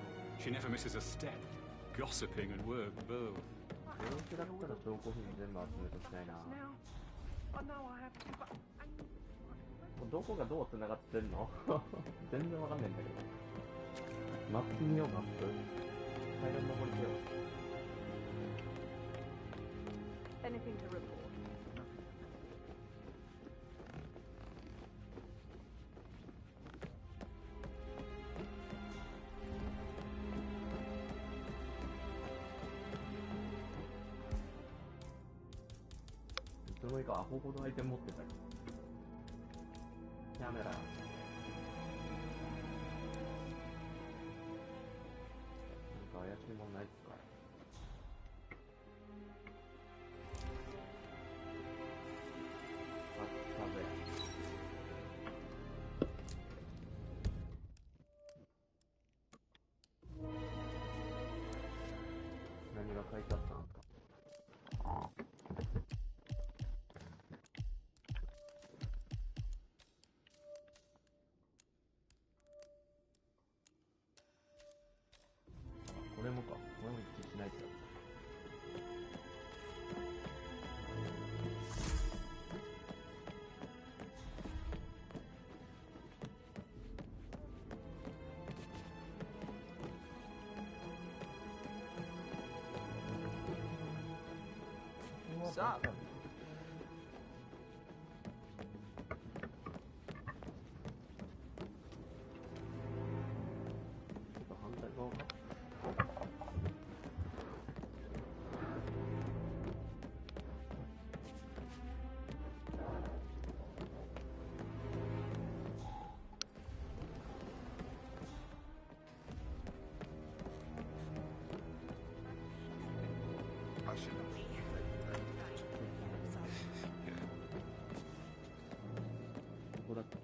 She never misses a step. Gossiping and work both. だったら証拠品全部集めときたいな。どこがどう繋がってんの全然わかんないんだけど。マップ見よう、マップ。階段登りてよ。Anything to report? もいいか、アホほどアイテム持ってたり。やめろ。なんか怪しいもんないっすか。あったべ。何が書いてあったんですか。これもか。これも一致しないってやつ。What's up? 反対側か。ここだっけ。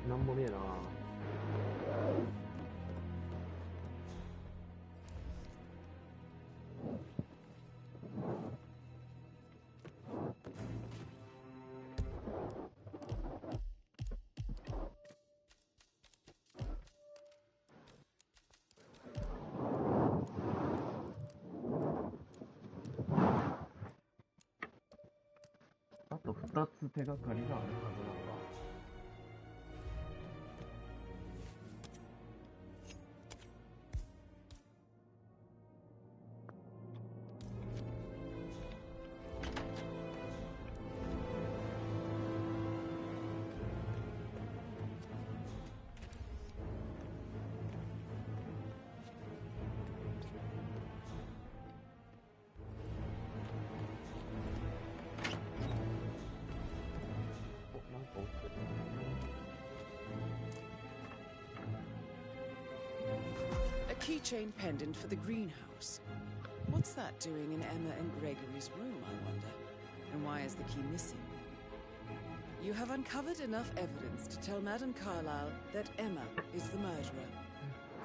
なんもねえな。あと2つ手がかりがあるはずなのが。A keychain pendant for the greenhouse. What's that doing in Emma and Gregory's room, I wonder? And why is the key missing? You have uncovered enough evidence to tell Madame Carlyle that Emma is the murderer.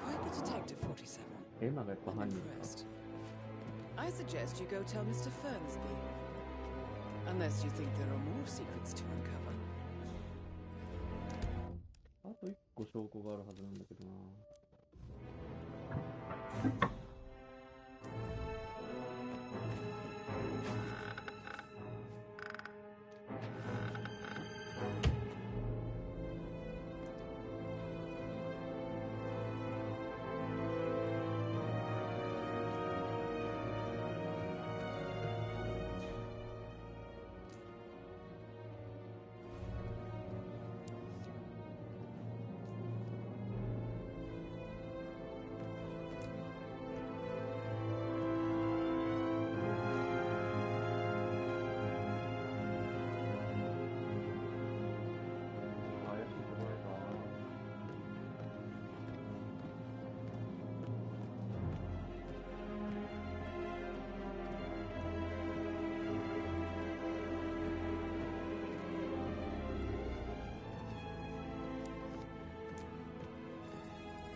Quite the detective, 47. Emmaがやっぱ犯人か。I suggest you go tell Mr. Fernsby. Unless you think there are more secrets to uncover. あと1個証拠があるはずなんだけどな。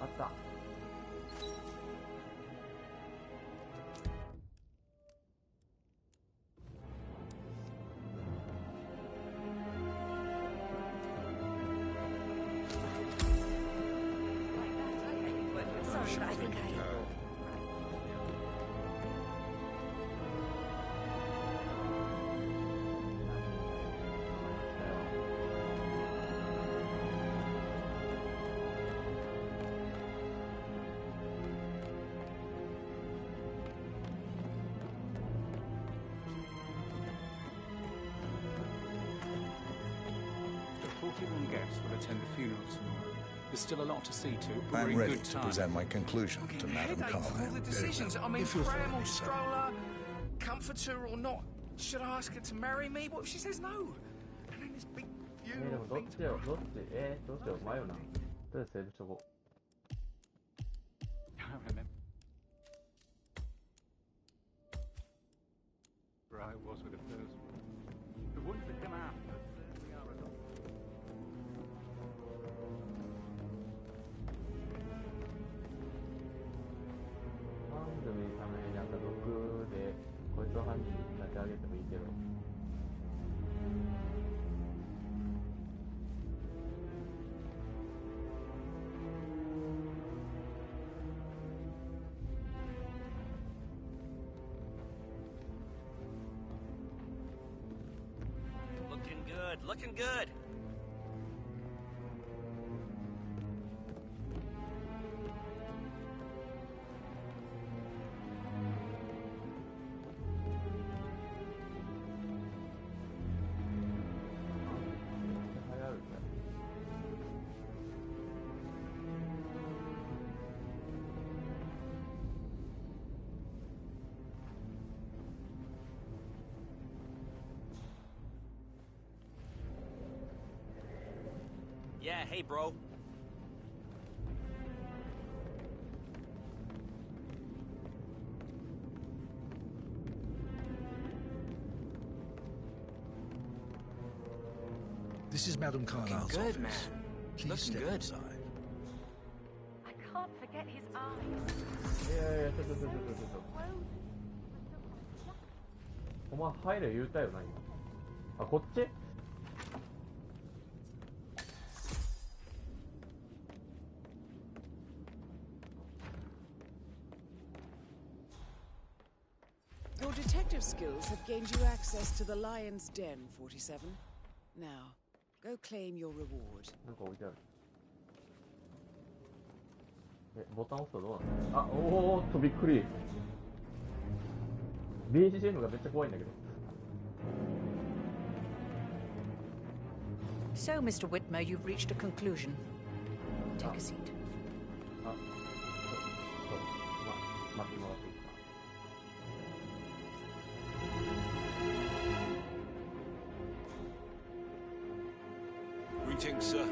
あった。Sorry, but I think I... attend the funeral tomorrow. There's still a lot to see to, but we're I'm in ready good to time. present my conclusion to Madame Headache from all Carlyle. the decisions. I mean, If you're pram or friendly, sir. stroller, comforter or not. Should I ask her to marry me? What if she says no? And then this big で funeral もどっ thing. ちよ、どっちどうしよう、迷うな。とりあえずセーブしとこ I remember where I was with the first one. The ones that come after, there we are at all. う。番組のためになんか毒で、こいつを犯人に仕立て上げてもいいけど。Looking good, looking good. Yeah, hey, bro. This is Madame Carlyle's good, office. man. Please Looking step good. inside. I can't forget his eyes. いやいや、ちょっと。お前入れ言うたよな、今。あ、こっちYour detective skills have gained you access to the Lion's Den, 47. Now, go claim your reward. なんか置いてある。ボタン押すとどうなの？あ、おーっとびっくり。BGM がめっちゃ怖いんだけど。So, Mr. Whitmer, you've reached a conclusion. Take a seat. あ、待ってもらっていいか。Greetings, sir.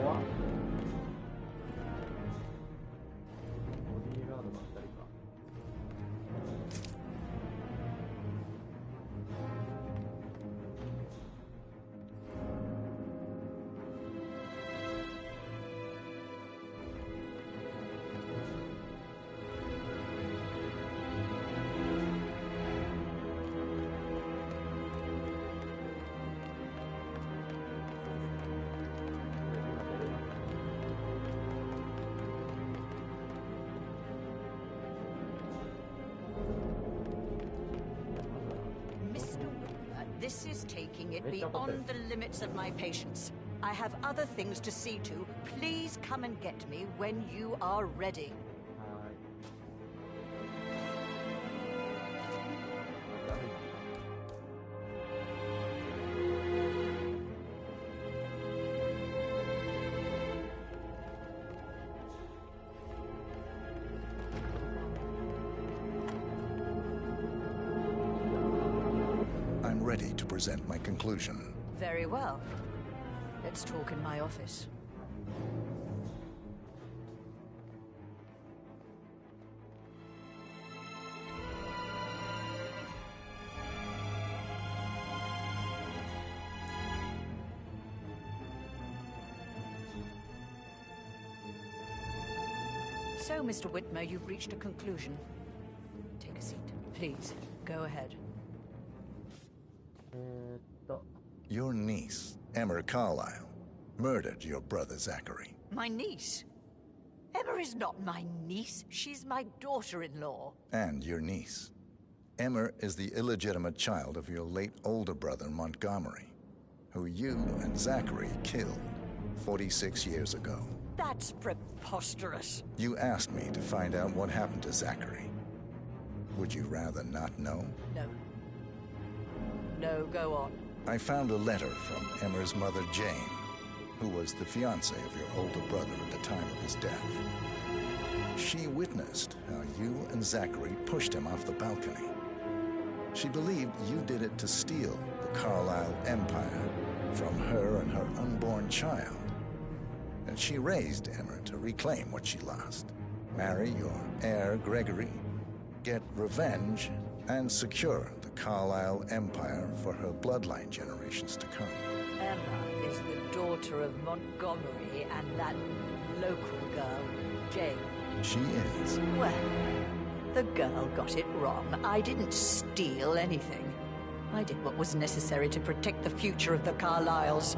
怖っ。ボディーガードばっかりか。Mr. Whitmer, this is taking it beyond the limits of my patience. I have other things to see to. Please come and get me when you are ready. I'm ready to present my conclusion. Very well. Let's talk in my office. So, Mr. Whitmer, you've reached a conclusion. Take a seat. Please, go ahead. Your niece, Emma Carlyle, murdered your brother Zachary. My niece? Emma is not my niece. She's my daughter-in-law. And your niece. Emma is the illegitimate child of your late older brother Montgomery, who you and Zachary killed 46 years ago. That's preposterous. You asked me to find out what happened to Zachary. Would you rather not know? No. No, go on. I found a letter from Emmer's mother, Jane, who was the fiancée of your older brother at the time of his death. She witnessed how you and Zachary pushed him off the balcony. She believed you did it to steal the Carlisle empire from her and her unborn child. And she raised Emmer to reclaim what she lost. Marry your heir, Gregory, get revenge, and secure the Carlisle empire for her bloodline generations to come. Emma is the daughter of Montgomery and that local girl, Jane. She is. Well, the girl got it wrong. I didn't steal anything. I did what was necessary to protect the future of the Carlyles.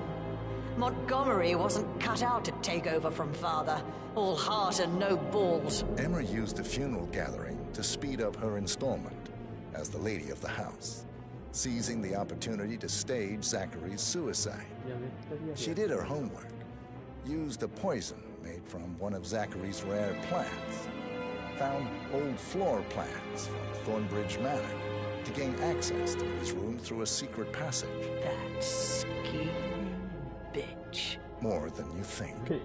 Montgomery wasn't cut out to take over from Father. All heart and no balls. Emma used the funeral gathering to speed up her installment as the lady of the house, seizing the opportunity to stage Zachary's suicide. She did her homework, used a poison made from one of Zachary's rare plants, found old floor plans from Thornbridge Manor to gain access to his room through a secret passage. That scheming bitch. More than you think.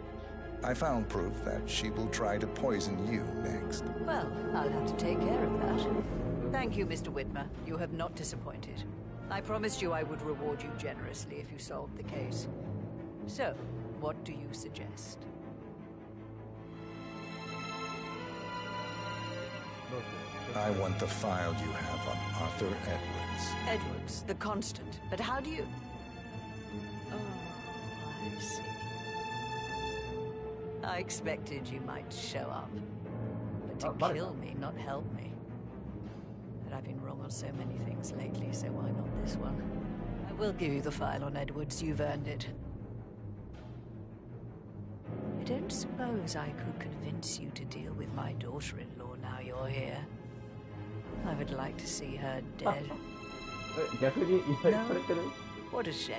I found proof that she will try to poison you next. Well, I'll have to take care of that. Thank you, Mr. Whitmer. You have not disappointed. I promised you I would reward you generously if you solved the case. So, what do you suggest? I want the file you have on Arthur Edwards. Edwards, the Constant. But how do you... Oh, I see. I expected you might show up. But to kill me, not help me. But I've been wrong on so many things lately, so why not this one? I will give you the file on Edwards. You've earned it. I don't suppose I could convince you to deal with my daughter-in-law now you're here. I would like to see her dead. No? What a shame.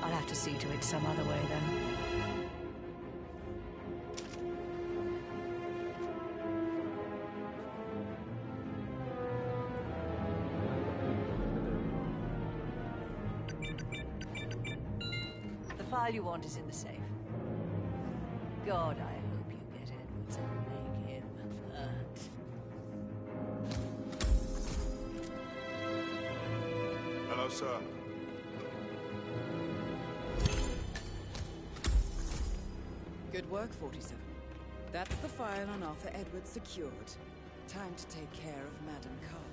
I'll have to see to it some other way then. The file you want is in the safe. God, I hope you get Edwards and make him hurt. Hello, sir. Good work, 47. That's the file on Arthur Edwards secured. Time to take care of Madame Carlisle.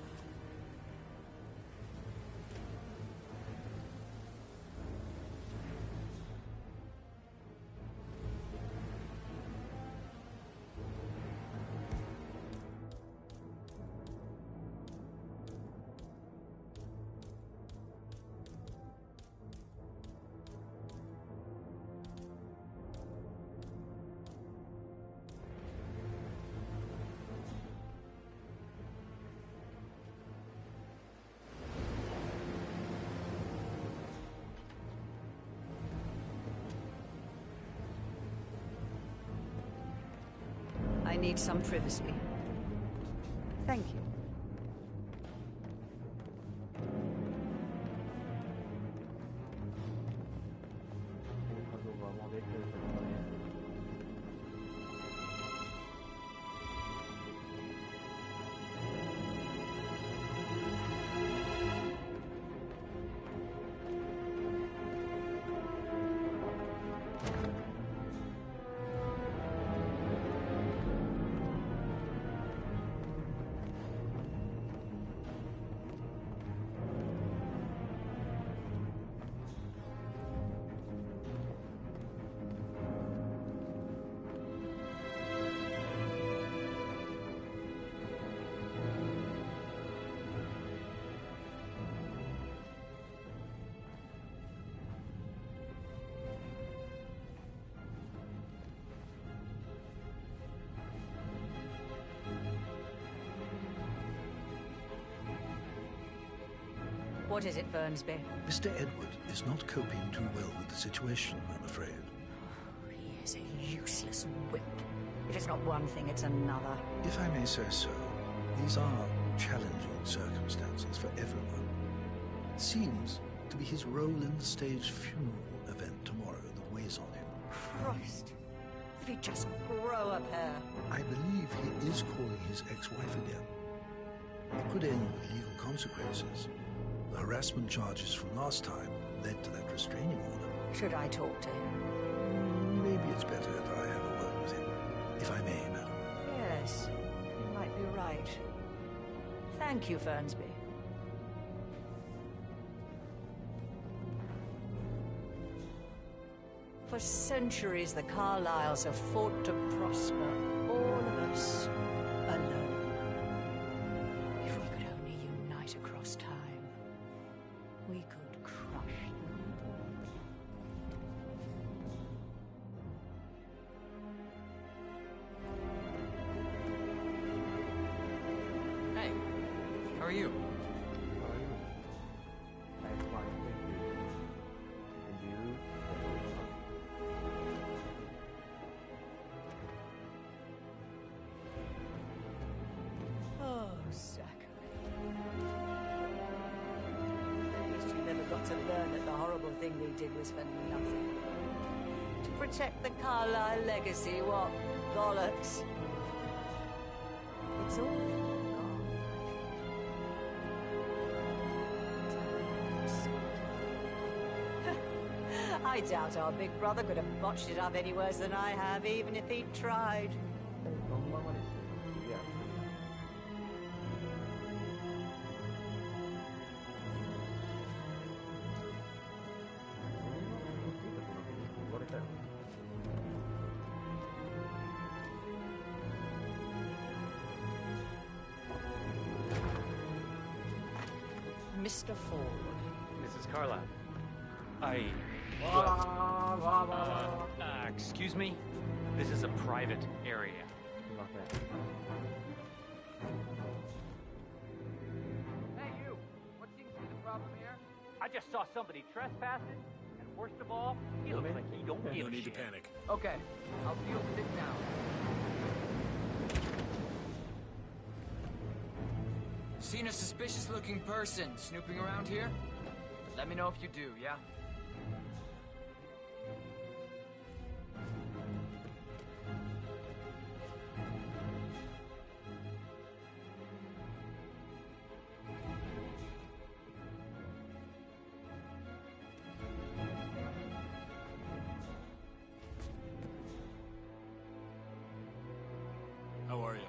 I need some privacy. Thank you. What is it, Fernsby? Mr. Edward is not coping too well with the situation, I'm afraid. Oh, he is a useless whip. If it's not one thing, it's another. If I may say so, these are challenging circumstances for everyone. It seems to be his role in the staged funeral event tomorrow that weighs on him. Christ. If he'd just grow a pair. I believe he is calling his ex-wife again. It could end with legal consequences. The harassment charges from last time led to that restraining order. Should I talk to him? Maybe it's better that I have a word with him, if I may, madam. Yes, you might be right. Thank you, Fernsby. For centuries, the Carlyles have fought to prosper, all of us, alone. If we could only unite across time, we could crush them. Hey, how are you? I'm fine, thank you. And you? Oh, Zachary. At least you never got to learn that the horrible thing we did was for nothing. To protect the Carlyle legacy, what bollocks. It's all gone. I doubt our big brother could have botched it up any worse than I have, even if he'd tried. Mr. Ford. Mrs. Carlyle. Excuse me? This is a private area. Hey, you! What seems to be the problem here? I just saw somebody trespassing, and worst of all, he looks like he don't give a shit. No need to panic. Okay, I'll deal with it now. Seen a suspicious-looking person snooping around here? Let me know if you do, yeah? How are you?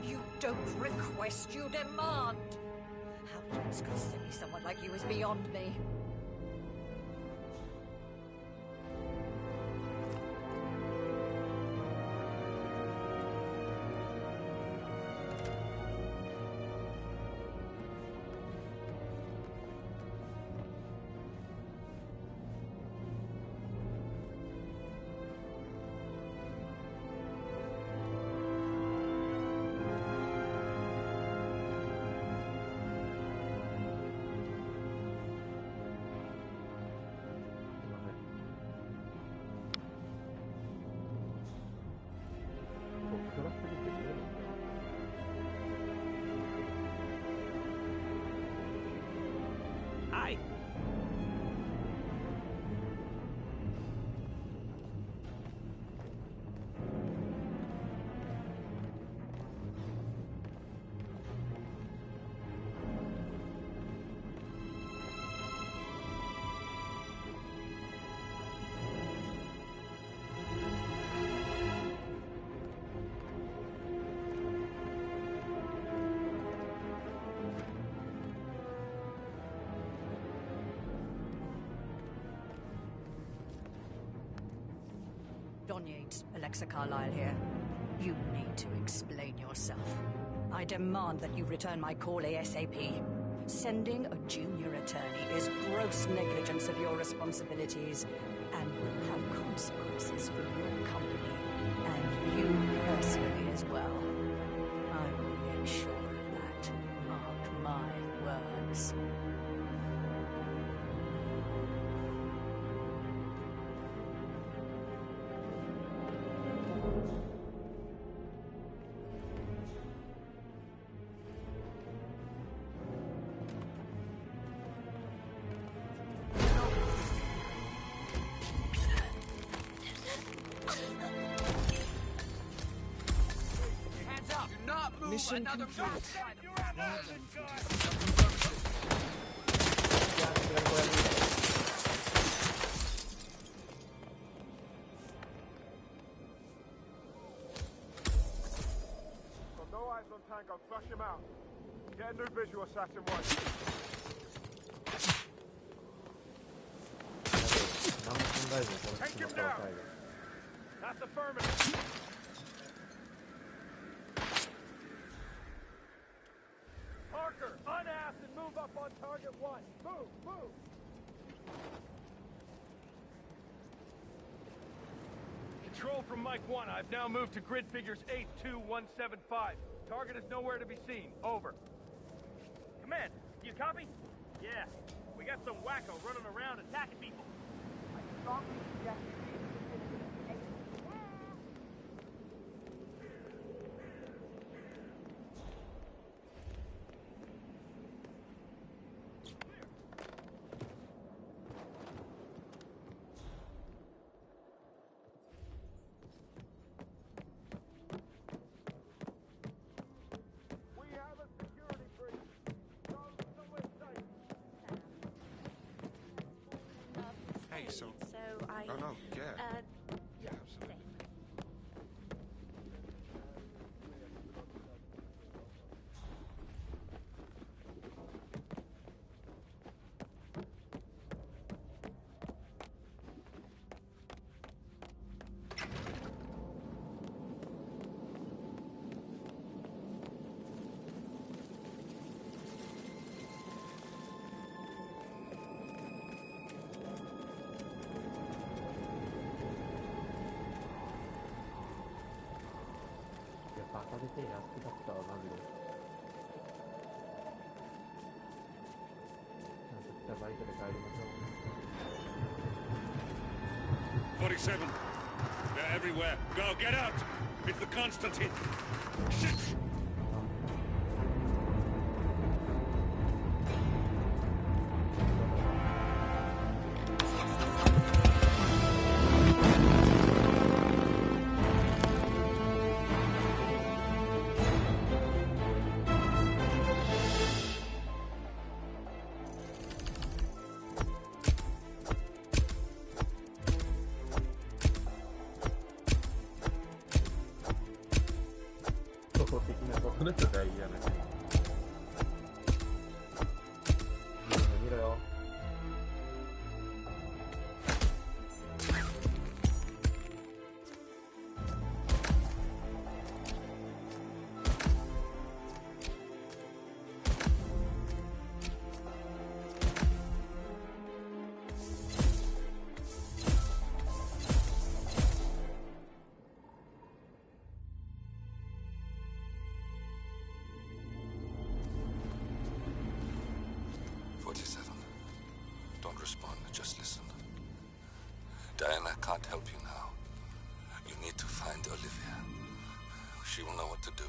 You don't request, you demand! How James could silly someone like you is beyond me. Hi. Don Yates, Alexa Carlyle here. You need to explain yourself. I demand that you return my call ASAP. Sending a junior attorney is gross negligence of your responsibilities and will have consequences for your company and you personally as well. I will make sure of that. Mark my words. Mission complete. Got no eyes on Tango. Flush him out. Get a new visual, Assassin 1. Take him down! That's affirmative. Parker, unass and move up on target 1. Move, move! Control from Mike 1. I've now moved to grid figures 82175. Target is nowhere to be seen. Over. Command, you copy? Yeah. We got some wacko running around attacking people. I strongly suggest you leave the vicinity. So I... Oh, no, yeah. Yeah, absolutely. '47. They're everywhere. Go, get out! It's the Constantine. Shit! Don't respond, just listen. Diana can't help you now. You need to find Olivia. She will know what to do.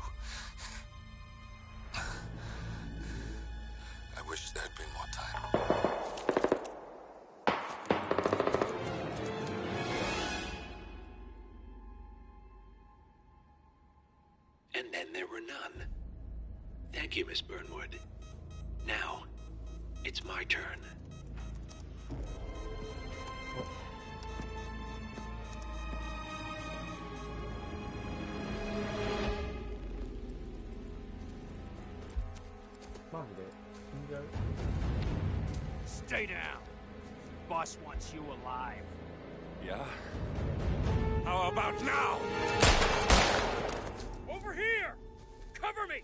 I wish there had been more time. And then there were none. Thank you, Miss Burnwood. Now, it's my turn. Stay down. Boss wants you alive. Yeah? How about now? Over here! Cover me!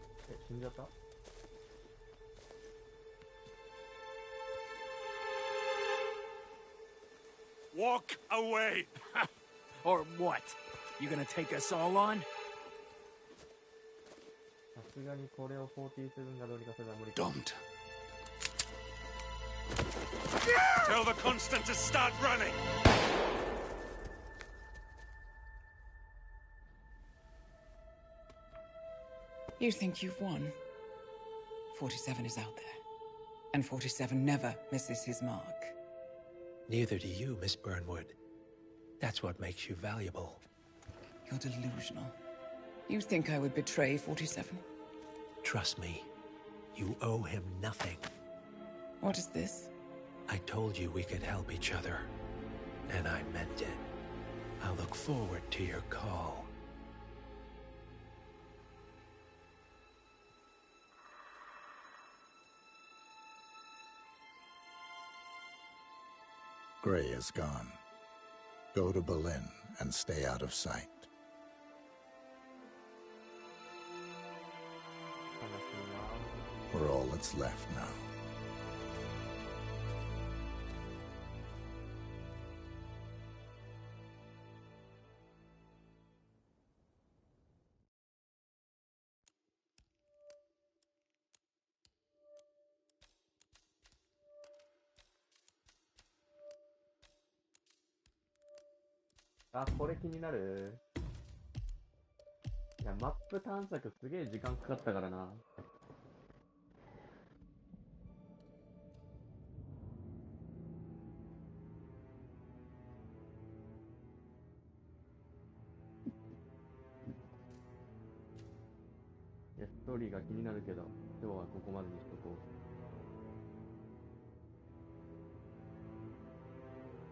Walk away! Or what? You gonna take us all on? Don't. Tell the Constant to start running! You think you've won? 47 is out there. And 47 never misses his mark. Neither do you, Miss Burnwood. That's what makes you valuable. You're delusional. You think I would betray 47? Trust me, you owe him nothing. What is this? I told you we could help each other, and I meant it. I'll look forward to your call. Gray is gone. Go to Berlin and stay out of sight. We're all that's left now.あ、これ気になる。いや、マップ探索すげえ時間かかったからな。いや、ストーリーが気になるけど、今日はここまでにしとこう。